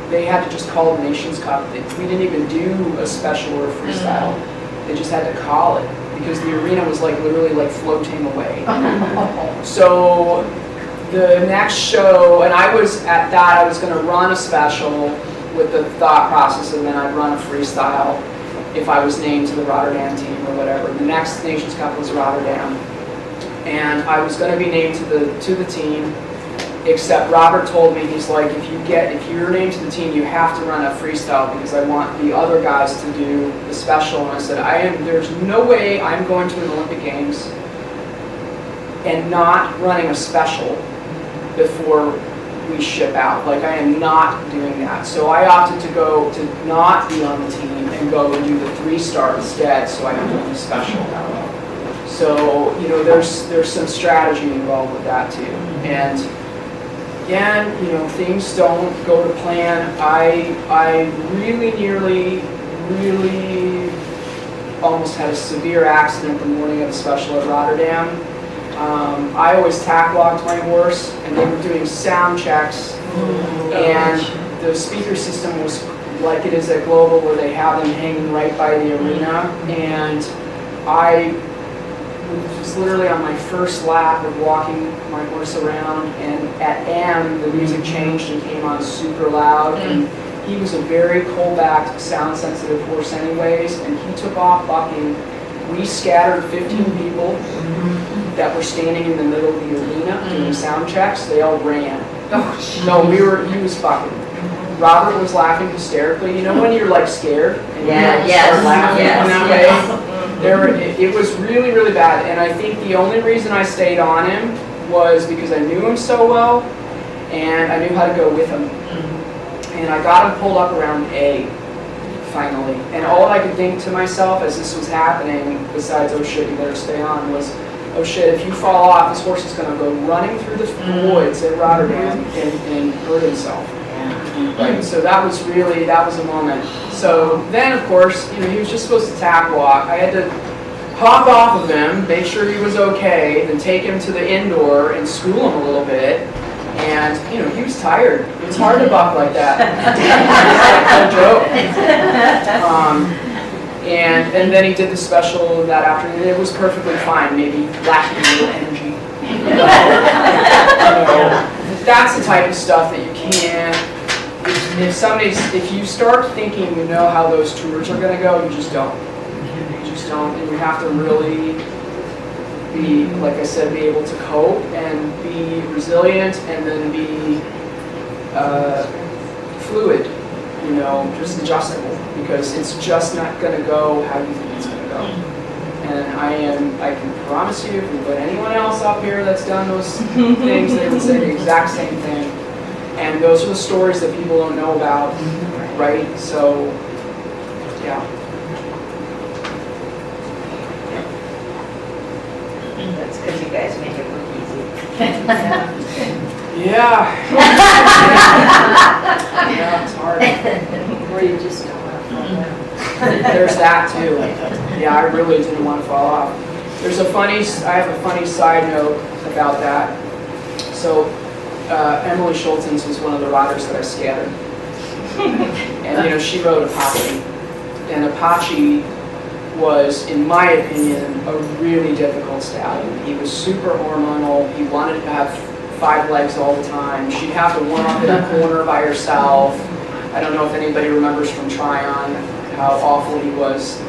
Speaker 1: they had to just call the Nations Cup. We didn't even do a special or a freestyle. They just had to call it because the arena was like literally like floating away. So the next show, and I was at that, I was going to run a special with the thought process, and then I'd run a freestyle if I was named to the Rotterdam team or whatever. The next Nations Cup was Rotterdam, and I was going to be named to the team. Except Robert told me, he's like, if you're named to the team, you have to run a freestyle because I want the other guys to do the special. And I said, there's no way I'm going to an Olympic Games and not running a special before we ship out. Like, I am not doing that. So I opted to not be on the team and go and do the 3-star instead, so I can do the special. So, you know, there's some strategy involved with that too. And again, you know, things don't go to plan. I really almost had a severe accident the morning of the special at Rotterdam. I always tack-locked my horse, and they were doing sound checks, and the speaker system was like it is at Global, where they have them hanging right by the arena, and I was literally on my first lap of walking my horse around, and at M, the music changed and came on super loud, and he was a very cold-backed, sound-sensitive horse anyways, and he took off bucking. We scattered 15 people that were standing in the middle of the arena doing sound checks. They all ran. No, he was bucking. Robert was laughing hysterically. You know when you're like scared and you start laughing in that way? It was really, really bad, and I think the only reason I stayed on him was because I knew him so well, and I knew how to go with him. And I got him pulled up around A, finally. And all I could think to myself as this was happening, besides, oh shit, you better stay on, was, oh shit, if you fall off, this horse is going to go running through the woods at Rotterdam and hurt himself. Right, so that was a moment. So then, of course, you know, he was just supposed to tack walk. I had to hop off of him, make sure he was okay, then take him to the indoor and school him a little bit. And, you know, he was tired. It's hard to buck like that. No joke. And then he did the special that afternoon, and it was perfectly fine, maybe lacking a little energy. You know, that's the type of stuff that you can't. If you start thinking you know how those tours are going to go, you just don't. You just don't, and you have to really be, like I said, be able to cope and be resilient, and then be fluid. You know, just adjustable, because it's just not going to go how you think it's going to go. And I can promise you, if we put anyone else up here that's done those things, they would say the exact same thing. And those are the stories that people don't know about, right? So, yeah.
Speaker 5: That's because you guys make it look easy.
Speaker 1: Yeah. Yeah, it's hard.
Speaker 4: Or you just don't want to fall down.
Speaker 1: There's that too. Yeah, I really didn't want to fall off. I have a funny side note about that. So Emily Schultens was one of the riders that I scattered. And she rode Apache. And Apache was, in my opinion, a really difficult stallion. He was super hormonal. He wanted to have 5 legs all the time. She'd have to warm up in a corner by herself. I don't know if anybody remembers from Tryon how awful he was.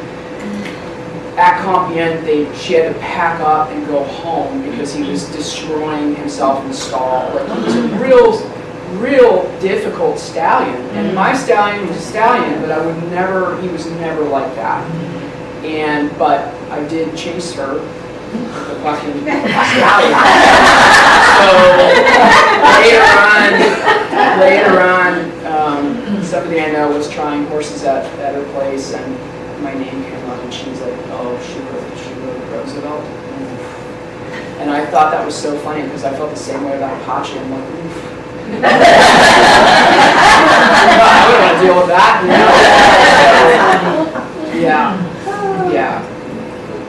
Speaker 1: At Compiègne, she had to pack up and go home because he was destroying himself in the stall. Like, he was a real difficult stallion. And my stallion was a stallion, but he was never like that. But I did chase her, the fucking stallion. So later on, somebody I know was trying horses at her place, and my name came up, and she was like, "Oh, she rode Roosevelt." And I thought that was so funny because I felt the same way about Apache. I'm like, oof. I don't want to deal with that. Yeah.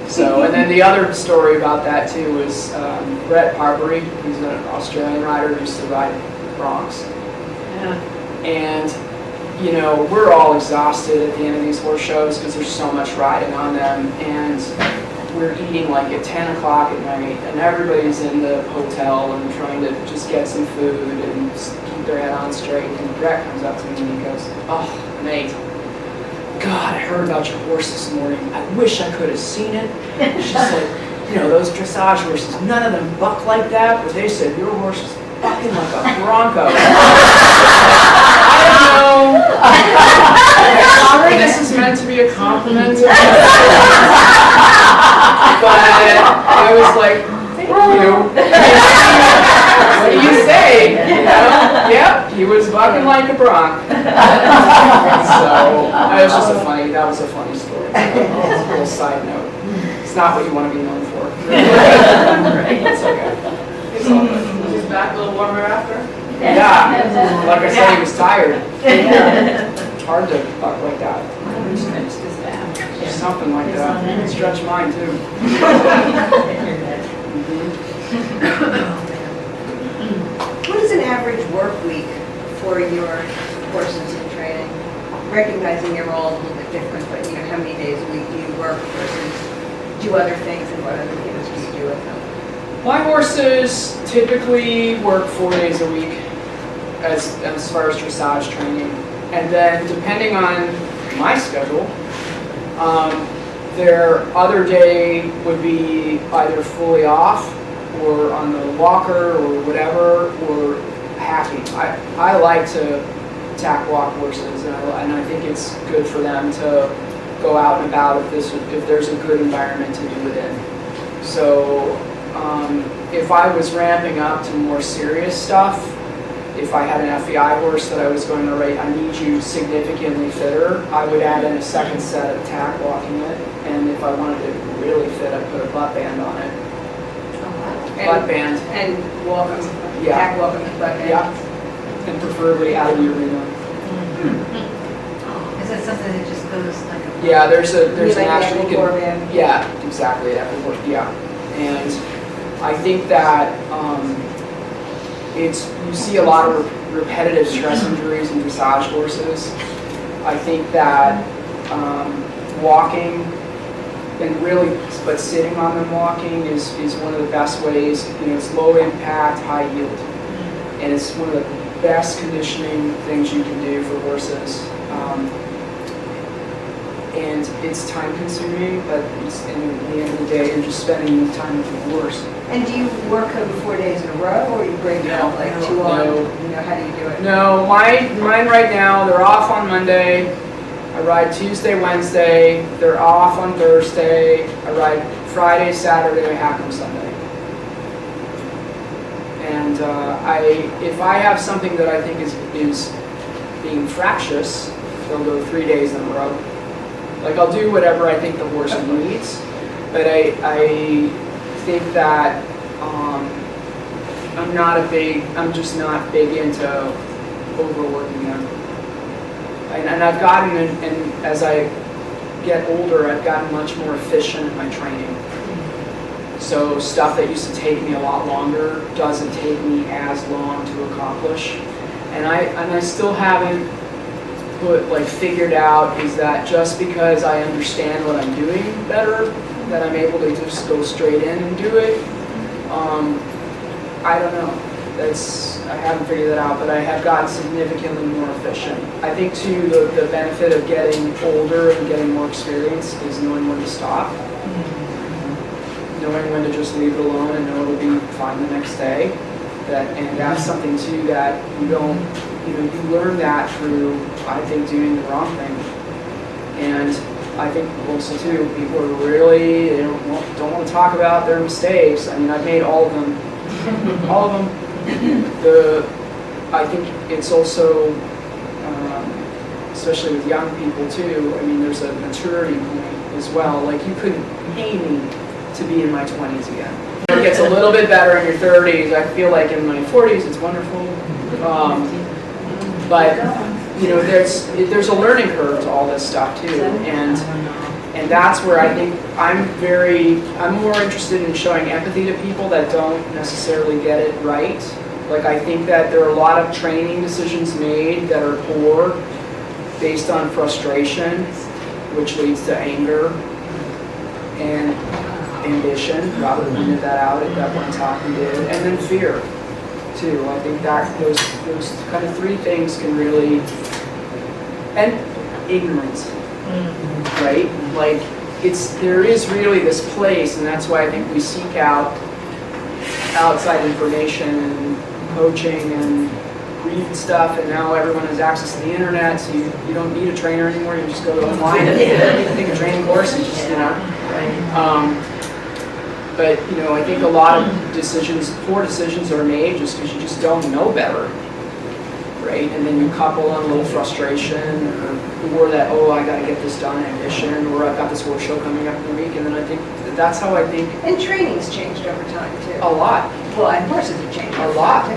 Speaker 1: So, and then the other story about that too was Brett Parbury, who's an Australian rider who used to ride broncs. And we're all exhausted at the end of these horse shows because there's so much riding on them, and we're eating like at 10 o'clock at night, and everybody's in the hotel and trying to just get some food and keep their head on straight. And Brett comes up to me and he goes, "Oh, mate, God, I heard about your horse this morning. I wish I could have seen it." She's like, those dressage horses, none of them buck like that, but they said your horse is bucking like a bronco. I don't know. This is meant to be a compliment. But I was like, thank you. What do you say? Yep, he was bucking like a bronc. So that was a funny story. So, a little side note. It's not what you want to be known for. It's okay. It's all good.
Speaker 6: Was his back a little warmer after?
Speaker 1: Yeah, like I said, he was tired. It's hard to buck like that. Something like that. Stretch mine too.
Speaker 7: What is an average work week for your horses in training? Recognizing you're all a little bit different, but how many days a week do you work versus do other things, and what other things do you do with them?
Speaker 1: My horses typically work 4 days a week as far as dressage training. And then depending on my schedule, their other day would be either fully off or on the walker or whatever, or hacking. I like to tack walk horses, and I think it's good for them to go out and about if there's a good environment to do it in. So if I was ramping up to more serious stuff, if I had an FEI horse that I was going to rate, I need you significantly fitter, I would add in a second set of tack walking it. And if I wanted it really fit, I'd put a butt band on it. Butt band.
Speaker 7: And walk them,
Speaker 1: Yeah.
Speaker 7: tack walk them with butt band.
Speaker 1: Yeah. And preferably out of the arena.
Speaker 2: Is it something that just goes like a?
Speaker 1: Yeah, there's an
Speaker 7: Like
Speaker 1: actual,
Speaker 7: the Equivore band.
Speaker 1: yeah, exactly, yeah. And I think that you see a lot of repetitive stress injuries in dressage horses. I think that walking but sitting on them walking is one of the best ways. It's low impact, high yield, and it's one of the best conditioning things you can do for horses. And it's time consuming, but it's, in the end of the day, you're just spending time with the horse.
Speaker 7: And do you work them 4 days in a row, or you break it up like 2 on?
Speaker 1: No.
Speaker 7: How do you do it?
Speaker 1: No, mine right now, they're off on Monday. I ride Tuesday, Wednesday. They're off on Thursday. I ride Friday, Saturday, I hack them Sunday. And if I have something that I think is being fractious, they'll go 3 days in a row. Like, I'll do whatever I think the horse needs, but I think that I'm just not big into overworking them. And I've gotten, and as I get older, I've gotten much more efficient in my training. So stuff that used to take me a lot longer doesn't take me as long to accomplish. And I still haven't figured out is that just because I understand what I'm doing better, that I'm able to just go straight in and do it. I don't know. I haven't figured that out, but I have gotten significantly more efficient. I think too the benefit of getting older and getting more experience is knowing when to stop. Knowing when to just leave it alone and know it'll be fine the next day. And that's something too that you don't, you learn that through, I think, doing the wrong thing. And I think also too, people are really, they don't want to talk about their mistakes. I mean, I've made all of them, all of them. I think it's also, especially with young people too, I mean, there's a maturity point as well. Like, you couldn't pay me to be in my 20s again. It gets a little bit better in your 30s. I feel like in my 40s it's wonderful. But there's a learning curve to all this stuff too, and that's where I think I'm more interested in showing empathy to people that don't necessarily get it right. Like, I think that there are a lot of training decisions made that are poor based on frustration, which leads to anger and ambition. Robert pointed that out at that one talk he did, and then fear too. I think that those kind of three things can really, and ignorance, right? Like, there is really this place, and that's why I think we seek out outside information and coaching and read stuff, and now everyone has access to the internet, so you don't need a trainer anymore. You just go online and take a training course and just, but I think a lot of poor decisions are made just because you just don't know better, right? And then you couple on a little frustration or that, oh, I got to get this done, ambition, or I've got this workshop coming up in a week, and then I think that's how I think.
Speaker 7: And training's changed over time too.
Speaker 1: A lot.
Speaker 7: Well, and horses have changed.
Speaker 1: A lot.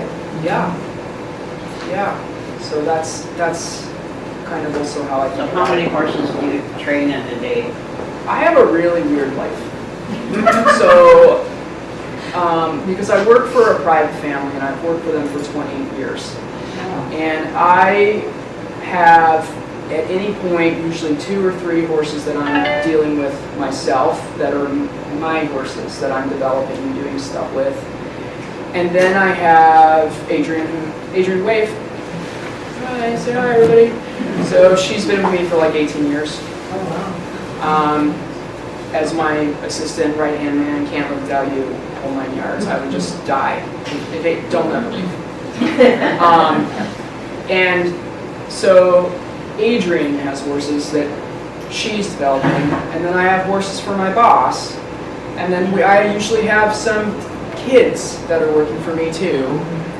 Speaker 1: Yeah. So that's kind of also how I
Speaker 6: So
Speaker 1: think.
Speaker 6: how many horses do you train in a day?
Speaker 1: I have a really weird life. So, because I work for a private family, and I've worked for them for 20 years. And I have, at any point, usually 2 or 3 horses that I'm dealing with myself, that are my horses that I'm developing and doing stuff with. And then I have Adrian Wave. Hi, say hi, everybody. So she's been with me for like 18 years.
Speaker 3: Oh, wow.
Speaker 1: As my assistant, right-hand man, can't live without you, whole 9 yards. I would just die. Don't ever leave. And so Adrian has horses that she's developing, and then I have horses for my boss, and then I usually have some kids that are working for me too,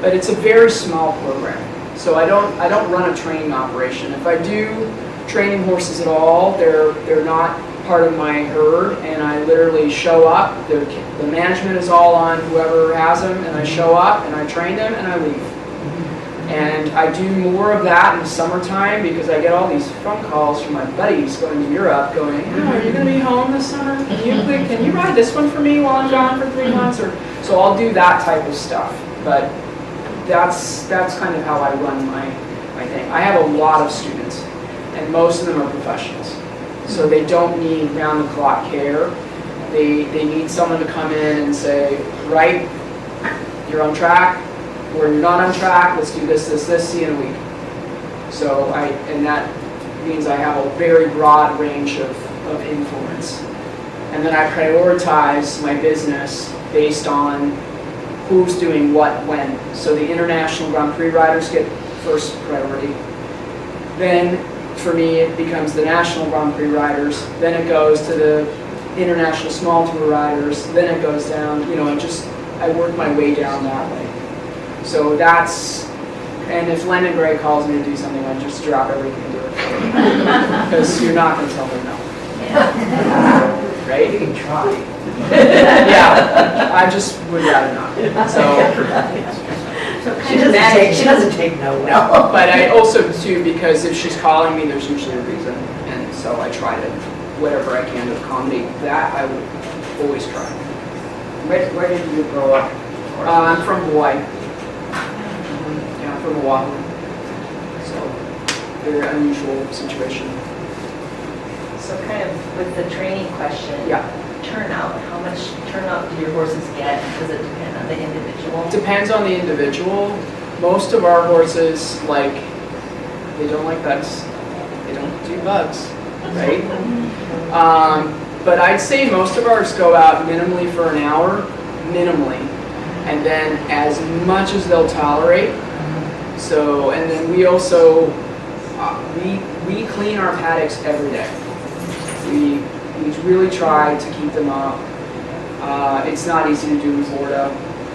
Speaker 1: but it's a very small program. So I don't run a training operation. If I do training horses at all, they're not part of my herd, and I literally show up. The management is all on whoever has them, and I show up and I train them and I leave. And I do more of that in the summertime because I get all these phone calls from my buddies going to Europe going, oh, are you going to be home this summer? Can you ride this one for me while I'm gone for 3 months? So I'll do that type of stuff. But that's kind of how I run my thing. I have a lot of students, and most of them are professionals. So they don't need round-the-clock care. They need someone to come in and say, right, you're on track, or you're not on track, let's do this, see you in a week. So and that means I have a very broad range of influence. And then I prioritize my business based on who's doing what when. So the international Grand Prix riders get first priority. Then for me, it becomes the national Grand Prix riders. Then it goes to the international small tour riders. Then it goes down. I work my way down that way. So and if Len Gray calls me to do something, I just drop everything and do it. Because you're not going to tell her no. Right?
Speaker 3: You can try.
Speaker 1: Yeah, I just would rather not.
Speaker 3: She doesn't take no.
Speaker 1: But I also, too, because if she's calling me, there's usually a reason. And so I try to, whatever I can to accommodate that, I will always try.
Speaker 6: Where did you grow up?
Speaker 1: I'm from Hawaii. Yeah, I'm from Oahu. So, very unusual situation.
Speaker 5: So kind of with the training question.
Speaker 1: Yeah.
Speaker 5: Turnout, how much turnout do your horses get? Does it depend on the individual?
Speaker 1: Depends on the individual. Most of our horses, like, they don't like bugs. They don't do bugs, right? But I'd say most of ours go out minimally for an hour, minimally, and then as much as they'll tolerate. So, and then we also, we clean our paddocks every day. We really try to keep them up. It's not easy to do in Florida,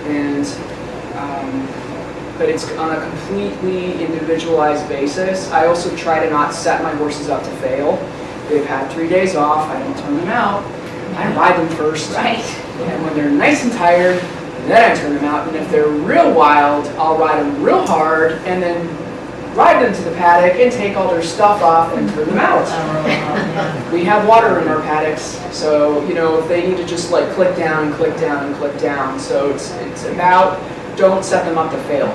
Speaker 1: and but it's on a completely individualized basis. I also try to not set my horses up to fail. They've had 3 days off, I don't turn them out. I ride them first.
Speaker 2: Right.
Speaker 1: And when they're nice and tired, then I turn them out. And if they're real wild, I'll ride them real hard and then ride them to the paddock and take all their stuff off and turn them out. We have water in our paddocks, so you know if they need to just like click down and click down and click down. So it's about don't set them up to fail.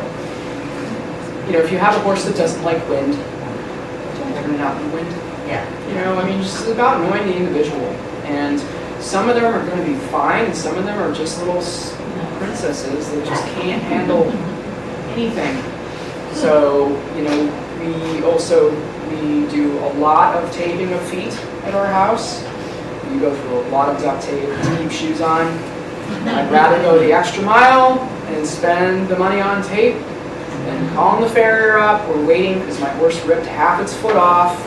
Speaker 1: You know, if you have a horse that doesn't like wind, don't turn it out in the wind.
Speaker 5: Yeah.
Speaker 1: You know, I mean, it's about knowing the individual. And some of them are going to be fine, and some of them are just little princesses that just can't handle anything. So, you know, we do a lot of taping of feet at our house. We go through a lot of duct tape to keep shoes on. I'd rather go the extra mile and spend the money on tape than calling the farrier up. We're waiting because my horse ripped half its foot off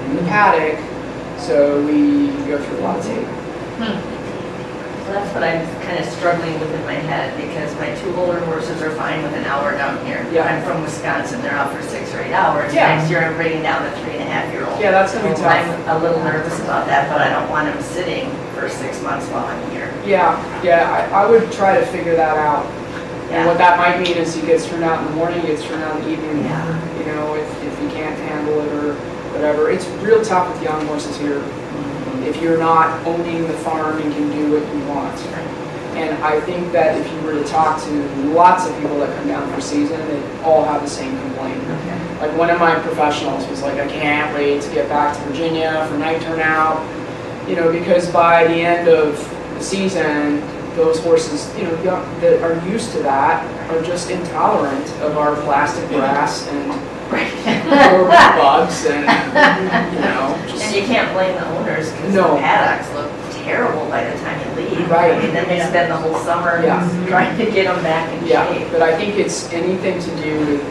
Speaker 1: in the paddock. So we go through a lot of tape.
Speaker 5: So that's what I'm kind of struggling with in my head, because my 2 older horses are fine with an hour down here.
Speaker 1: Yeah.
Speaker 5: I'm from Wisconsin, they're out for 6 or 8 hours.
Speaker 1: Yeah.
Speaker 5: Next year I'm bringing down a 3.5-year-old.
Speaker 1: Yeah, that's going to be tough.
Speaker 5: I'm a little nervous about that, but I don't want him sitting for 6 months while I'm here.
Speaker 1: Yeah, I would try to figure that out. And
Speaker 5: Yeah.
Speaker 1: what that might mean is he gets turned out in the morning, he gets turned out in the evening.
Speaker 5: Yeah.
Speaker 1: You know, if he can't handle it or whatever. It's real tough with young horses here. If you're not owning the farm and can do what you want. And I think that if you were to talk to lots of people that come down for season, they all have the same complaint.
Speaker 5: Okay.
Speaker 1: Like one of my professionals was like, I can't wait to get back to Virginia for night turnout. You know, because by the end of the season, those horses, you know, that are used to that are just intolerant of our plastic grass and bugs and, you know, just.
Speaker 5: And you can't blame the owners, because the
Speaker 1: No.
Speaker 5: paddocks look terrible by the time you leave.
Speaker 1: Right.
Speaker 5: I mean, then they spend the whole summer
Speaker 1: Yeah.
Speaker 5: trying to get them back in
Speaker 1: Yeah,
Speaker 5: shape.
Speaker 1: but I think it's anything to do with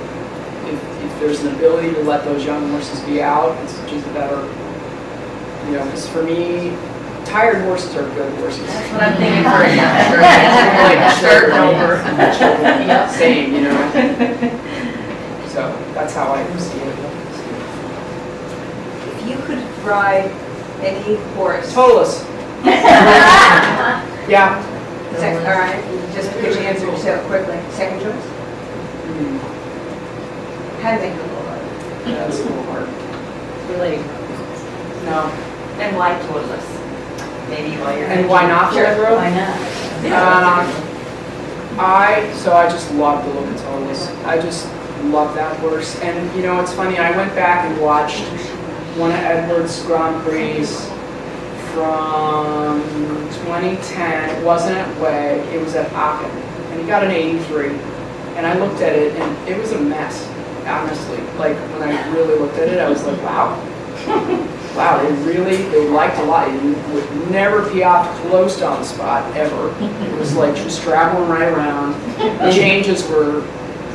Speaker 1: if there's an ability to let those young horses be out, it's just better. You know, because for me, tired horses are good horses.
Speaker 5: That's what I'm thinking for a younger.
Speaker 1: Like
Speaker 5: Starting over.
Speaker 1: Yeah, same, you know. So that's how I see it.
Speaker 7: If you could ride any horse.
Speaker 1: Totalus. Yeah.
Speaker 7: All right, just because you answered so quickly. Second choice?
Speaker 1: Mm,
Speaker 7: How to make it a little harder?
Speaker 1: That's a little hard.
Speaker 5: Really.
Speaker 1: No.
Speaker 5: And why toilets? Maybe while you're.
Speaker 1: And why not Fred Road?
Speaker 4: Why not?
Speaker 1: I just love the look of Totalus. I just love that horse. And you know, it's funny, I went back and watched one of Edward's Grand Prix from 2010. It wasn't at Weg, it was at Aachen. And he got an 83. And I looked at it and it was a mess, honestly. Like when I really looked at it, I was like, wow. Wow, they liked a lot. You would never pee off close to on the spot, ever. It was like just traveling right around. The changes were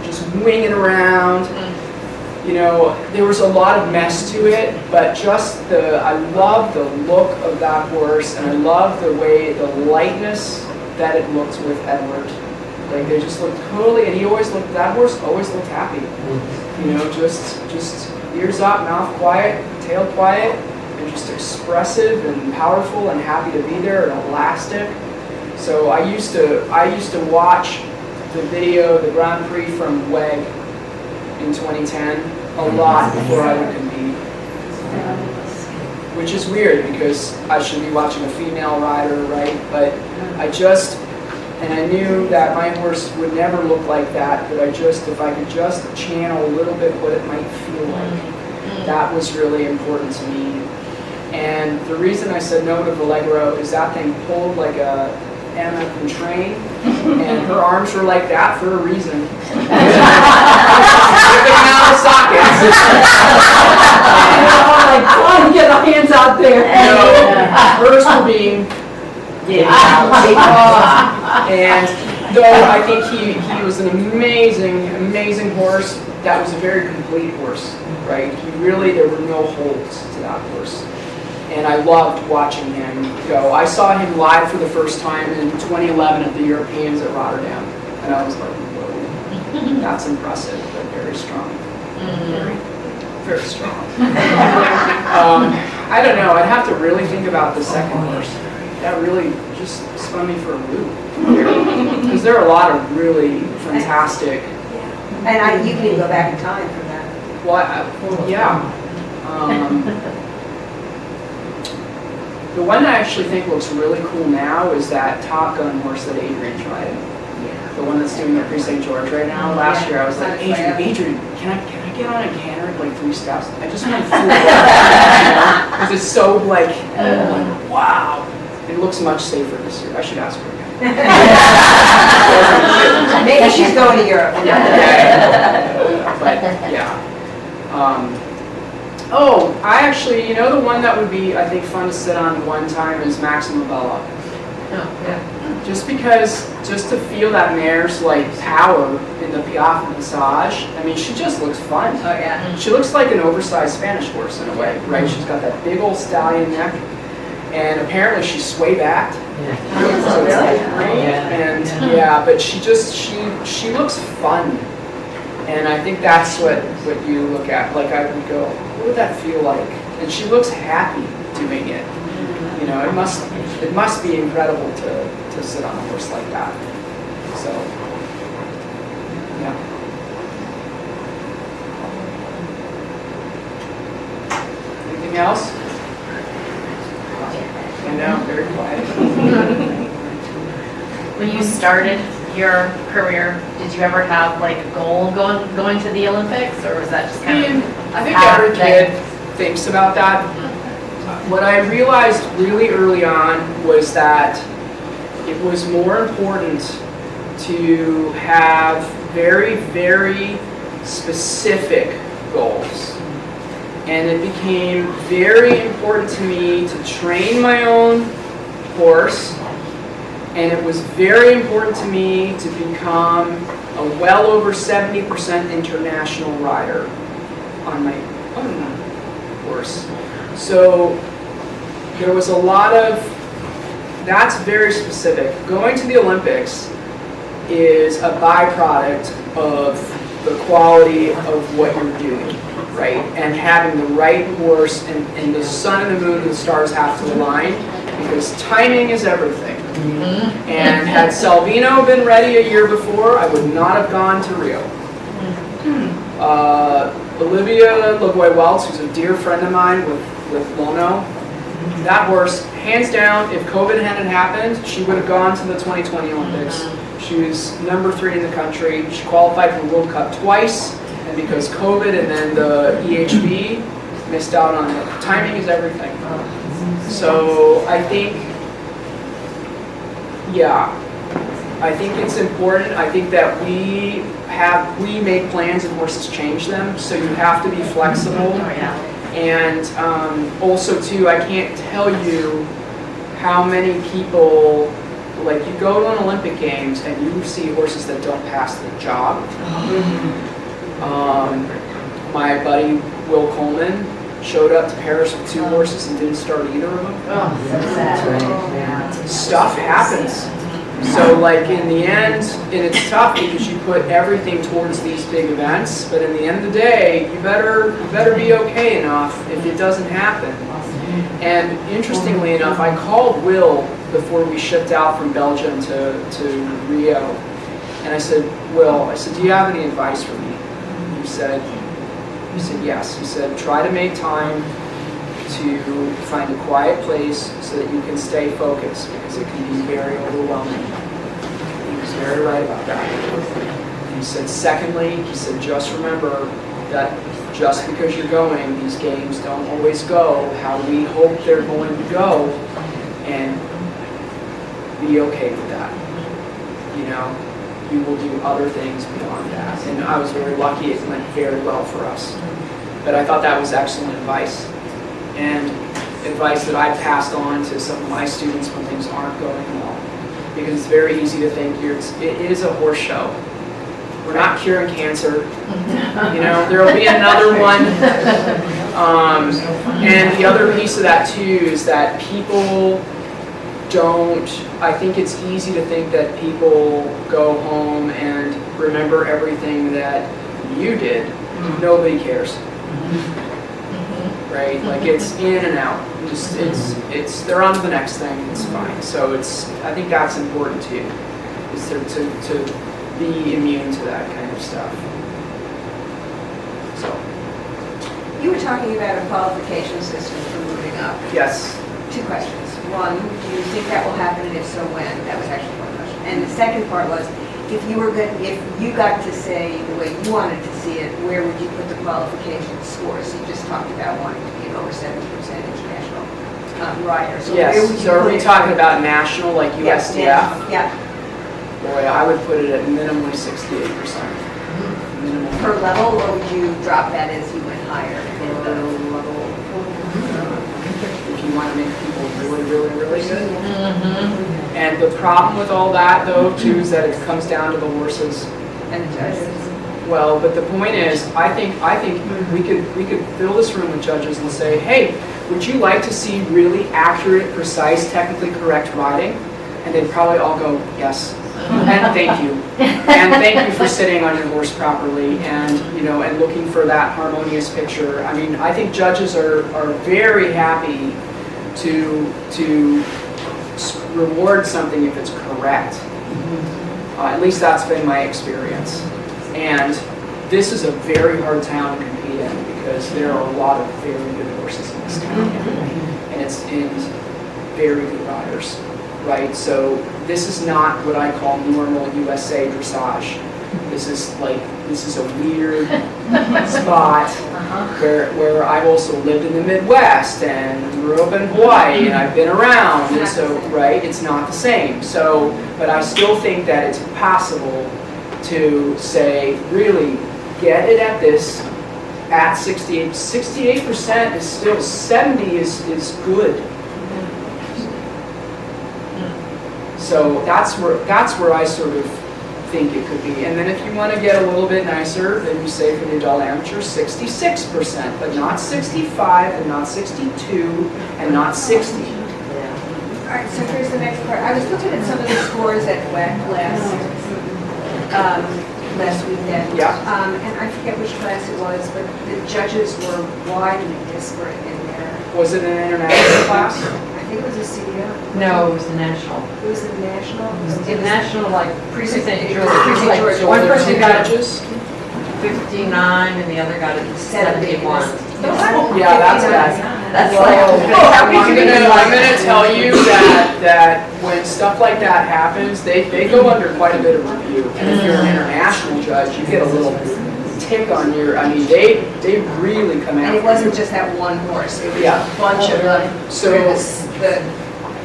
Speaker 1: just winging around. You know, there was a lot of mess to it, but just I love the look of that horse, and I love the way, the lightness that it looked with Edward. Like they just looked totally, and that horse always looked happy. You know, just ears up, mouth quiet, tail quiet, and just expressive and powerful and happy to be there and elastic. So I used to watch the video, the Grand Prix from Weg in 2010 a lot before I would compete. Which is weird because I should be watching a female rider, right? But I just And I knew that my horse would never look like that, but if I could just channel a little bit what it might feel like, that was really important to me. And the reason I said no to Allegro is that thing pulled like a American train, and her arms were like that for a reason. Ripping out of sockets.
Speaker 3: Oh my God, get our hands out there.
Speaker 1: Hers were being and though I think he was an amazing horse, that was a very complete horse, right? There were no holes to that horse. And I loved watching him go. I saw him live for the first time in 2011 at the Europeans at Rotterdam. And I was like, whoa, that's impressive, but very strong. Very strong. I don't know, I'd have to really think about the second horse. That really just spun me for a loop. Because there are a lot of really fantastic.
Speaker 7: And you can even go back in time from that.
Speaker 1: Well, yeah. The one that I actually think looks really cool now is that Top Gun horse that Adrian tried. The one that's doing the Prix St. George right now. Last year I was like, Adrian, can I get on a canter like 3 steps? I just want to feel it. Because it's so like, wow. It looks much safer this year. I should ask her again.
Speaker 7: Maybe she's going to Europe.
Speaker 1: But yeah. I actually, the one that would be, I think, fun to sit on one time is Maxima Bella. Just to feel that mare's like power in the Piaffe massage. I mean, she just looks fun.
Speaker 7: Oh yeah.
Speaker 1: She looks like an oversized Spanish horse in a way, right? She's got that big old stallion neck, and apparently she's sway backed. So it's like great. And but she looks fun. And I think that's what you look at. Like I would go, what would that feel like? And she looks happy doing it. It must be incredible to sit on a horse like that. So, yeah. Anything else? I know, very quiet.
Speaker 5: When you started your career, did you ever have like a goal going to the Olympics, or was that just kind of?
Speaker 1: I think every kid thinks about that. What I realized really early on was that it was more important to have very, very specific goals. And it became very important to me to train my own horse. And it was very important to me to become a well over 70% international rider on my own horse. So there was a lot of, that's very specific. Going to the Olympics is a byproduct of the quality of what you're doing, right? And having the right horse, and the sun and the moon and the stars have to align, because timing is everything. And had Salvino been ready a year before, I would not have gone to Rio. Olivia Lagoy-Welts, who's a dear friend of mine with Lono, that horse, hands down, if COVID hadn't happened, she would have gone to the 2020 Olympics. She was number 3 in the country. She qualified for the World Cup twice, and because COVID and then the EHB missed out on it. Timing is everything. So I think, I think it's important. I think that we make plans and horses change them, so you have to be flexible. And also too, I can't tell you how many people, like you go to an Olympic Games and you see horses that don't pass the job. My buddy Will Coleman showed up to Paris with 2 horses and didn't start either of them. Stuff happens. So like in the end, and it's tough because you put everything towards these big events, but in the end of the day, you better be okay enough if it doesn't happen. And interestingly enough, I called Will before we shipped out from Belgium to Rio, and I said, Will, do you have any advice for me? He said yes. He said, try to make time to find a quiet place so that you can stay focused, because it can be very overwhelming. very right about that. He said, secondly, he said, just remember that just because you're going, these games don't always go how we hope they're going to go, and be okay with that. You know, you will do other things beyond that. And I was very lucky, it went very well for us. But I thought that was excellent advice, and advice that I've passed on to some of my students when things aren't going well. Because it's very easy to think it is a horse show. We're not curing cancer. You know, there will be another one. And the other piece of that too is that people don't, I think it's easy to think that people go home and remember everything that you did. Nobody cares. Right? Like it's in and out. It's they're on to the next thing. It's fine. So I think that's important too, is to be immune to that kind of stuff. So.
Speaker 7: You were talking about a qualification system for moving up.
Speaker 1: Yes.
Speaker 7: 2 questions. One, do you think that will happen, and if so, when? That was actually one question. And the second part was, if you got to say the way you wanted to see it, where would you put the qualification scores? You just talked about wanting to be an over 70% international rider. So where would
Speaker 1: Yes.
Speaker 7: you
Speaker 1: So are
Speaker 7: put
Speaker 1: we
Speaker 7: it?
Speaker 1: talking about national, like
Speaker 7: Yes,
Speaker 1: USDF?
Speaker 7: Yeah.
Speaker 1: Boy, I would put it at minimally 68%. Minimum.
Speaker 7: Per level, or would you drop that as you went higher?
Speaker 1: Per level. If you want to make people really, really, really good. And the problem with all that, though, too, is that it comes down to the horses.
Speaker 7: And the judges?
Speaker 1: Well, but the point is, I think we could fill this room with judges and say, hey, would you like to see really accurate, precise, technically correct riding? And they'd probably all go, yes. And thank you. And thank you for sitting on your horse properly and, you know, and looking for that harmonious picture. I mean, I think judges are very happy to reward something if it's correct. At least that's been my experience. And this is a very hard town to compete in because there are a lot of very good horses in this town. And it's in very good riders. Right, so this is not what I call normal USA dressage. This is a weird spot where I've also lived in the Midwest and grew up in Hawaii and I've been around, and so right, it's not the same. So, but I still think that it's possible to say, really get it at this at 68. 68% is still 70 is good. So that's where I sort of think it could be. And then if you want to get a little bit nicer, then you say for the adult amateur 66%, but not 65 and not 62 and not 60.
Speaker 7: All right, so here's the next part. I was looking at some of the scores at WEC last weekend.
Speaker 1: Yeah.
Speaker 7: And I forget which class it was, but the judges were widely disparate in there.
Speaker 1: Was it an international class?
Speaker 7: I think it was a CDO.
Speaker 3: No, it was the national.
Speaker 7: It was the national?
Speaker 3: The national, like, precinct
Speaker 7: Precinct
Speaker 3: Georgia.
Speaker 7: Georgia.
Speaker 3: Like,
Speaker 1: So
Speaker 3: one
Speaker 1: were there
Speaker 3: person
Speaker 1: two
Speaker 3: got
Speaker 1: judges?
Speaker 3: 59 and the other got it 71.
Speaker 1: Yeah, that's bad.
Speaker 3: That's
Speaker 1: Well, I'm gonna tell you that when stuff like that happens, they go under quite a bit of review. And if you're an international judge, you get a little tick on your, I mean, they really come
Speaker 7: And
Speaker 1: after
Speaker 7: it wasn't
Speaker 1: you.
Speaker 7: just that one horse, it was
Speaker 1: Yeah.
Speaker 7: a bunch of them.
Speaker 1: So-
Speaker 7: The,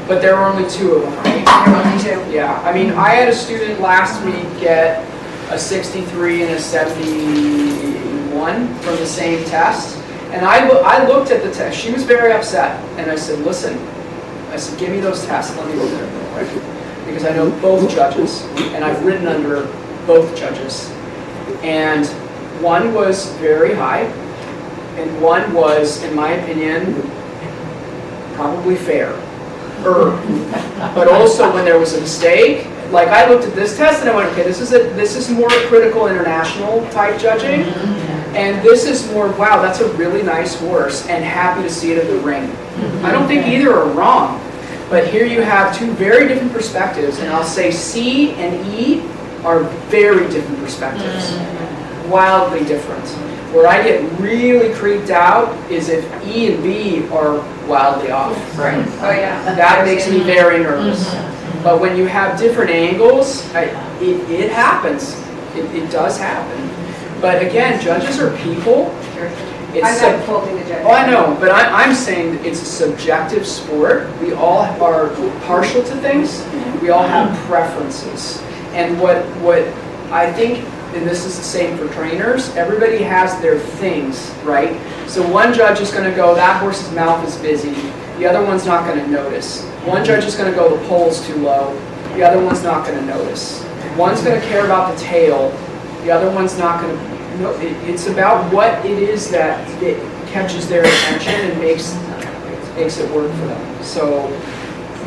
Speaker 1: But there were only 2 of them, right?
Speaker 7: there were only 2.
Speaker 1: Yeah, I mean, I had a student last week get a 63 and a 71 from the same test. And I looked at the test. She was very upset. And I said, listen, give me those tests. Let me look at them real quick. Because I know both judges. And I've ridden under both judges. And one was very high. And one was, in my opinion, probably fair. But also when there was a mistake, like I looked at this test and I went, okay, this is more critical international type judging. And this is more, wow, that's a really nice horse and happy to see it in the ring. I don't think either are wrong, but here you have 2 very different perspectives, and I'll say C and E are very different perspectives, wildly different. Where I get really creeped out is if E and B are wildly off.
Speaker 3: Right.
Speaker 7: Oh, yeah.
Speaker 1: That makes me very nervous. But when you have different angles, it happens. It does happen. But again, judges are people. It's
Speaker 7: I'm not faulting the judge.
Speaker 1: Oh, I know, but I'm saying that it's a subjective sport. We all are partial to things. We all have preferences. And what I think, and this is the same for trainers, everybody has their things, right? So one judge is going to go, that horse's mouth is busy. The other one's not going to notice. One judge is going to go, the pole's too low. The other one's not going to notice. One's going to care about the tail. The other one's not going to. No, it's about what it is that catches their attention and makes it work for them. So,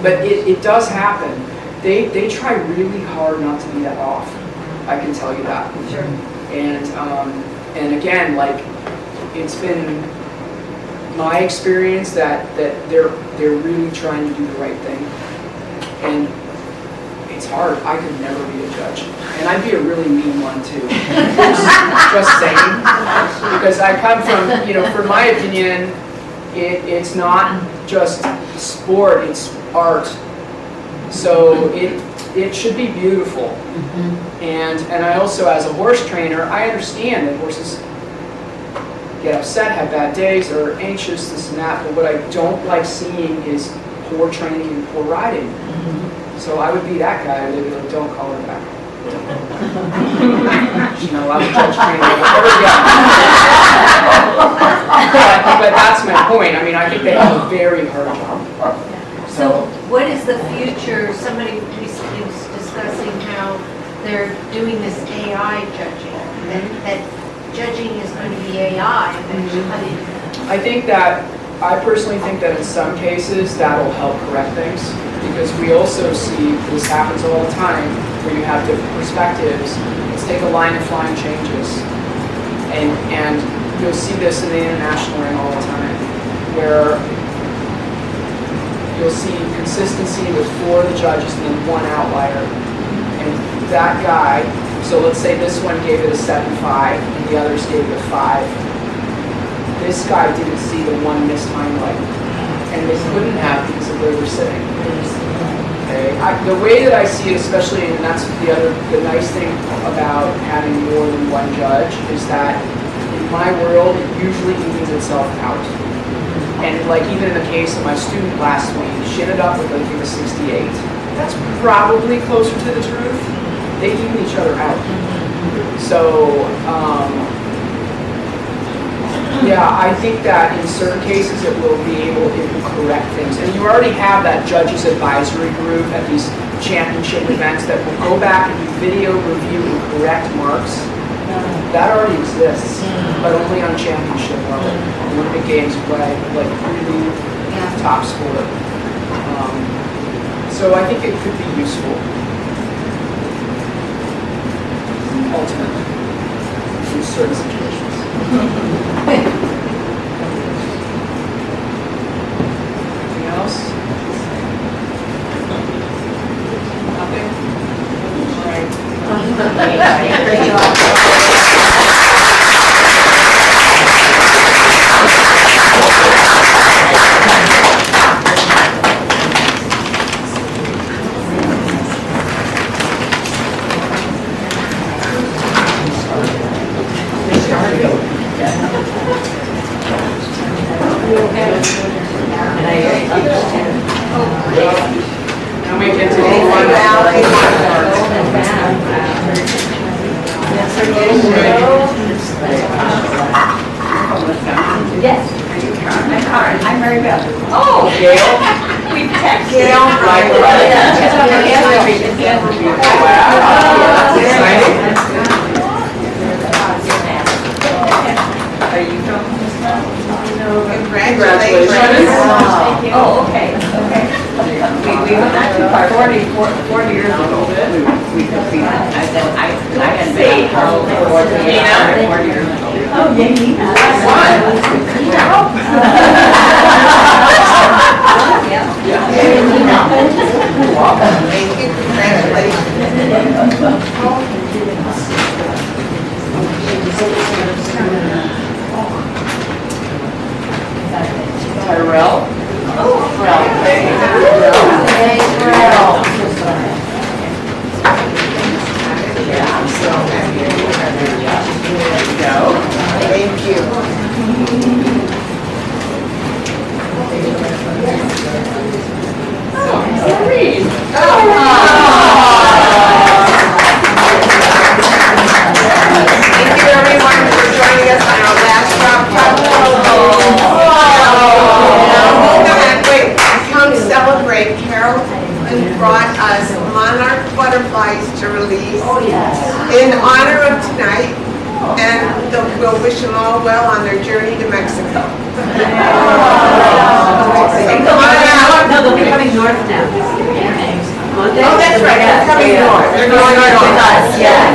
Speaker 1: but it does happen. They try really hard not to be that off. I can tell you that.
Speaker 7: Sure.
Speaker 1: And again, like, it's been my experience that they're really trying to do the right thing. And it's hard. I could never be a judge. And I'd be a really mean one too. Just saying. Because I come from, for my opinion, it's not just sport, it's art. So it should be beautiful. And I also, as a horse trainer, I understand that horses get upset, have bad days, are anxious, this and that. But what I don't like seeing is poor training and poor riding. So I would be that guy. They'd be like, don't call her back. I would judge training ever again. But that's my point. I mean, I think they have a very hard job.
Speaker 2: So what is the future? Somebody recently was discussing how they're doing this AI judging, that judging is going to be AI eventually.
Speaker 1: I personally think that in some cases that'll help correct things, because we also see this happens all the time where you have different perspectives. Let's take a line of flying changes, and you'll see this in the international ring all the time, where you'll see consistency with 4 of the judges and then 1 outlier, and that guy. So let's say this one gave it a 7.5 and the others gave it a 5. This guy didn't see the 1 missed hindleg, and they couldn't have because of where they were sitting. Okay. The way that I see it, especially, and that's the nice thing about having more than 1 judge, is that in my world it usually evens itself out. And like even in the case of my student last week, she ended up with, I think, a 68. That's probably closer to the truth. They even each other out. So. Yeah, I think that in certain cases it will correct things. And you already have that judges advisory group at these championship events that will go back and do video review and correct marks. That already exists, but only on championship level. Olympic Games play, like really top sport. So I think it could be useful, ultimately, in certain situations. Anything else? Nothing? All right.
Speaker 4: Great job.
Speaker 1: And we get to move on
Speaker 5: Yes. I'm Mary Beth.
Speaker 1: Oh, Gail.
Speaker 5: We text.
Speaker 1: Gail, right.
Speaker 5: Are you from?
Speaker 1: Congratulations.
Speaker 5: Oh, okay. We were not too far, 40 years ago. We competed. I had made how old 40 years ago. Oh,
Speaker 1: Tyrell.
Speaker 7: you.
Speaker 8: Thank you everyone for joining us on our last drop top. Wait, come celebrate. Carol brought us monarch butterflies to release in honor of tonight, and we'll wish them all well on their journey to Mexico. Come on out.
Speaker 4: No, they'll be coming north now.
Speaker 8: Oh, that's right, they're coming north. They're going north with us, yeah.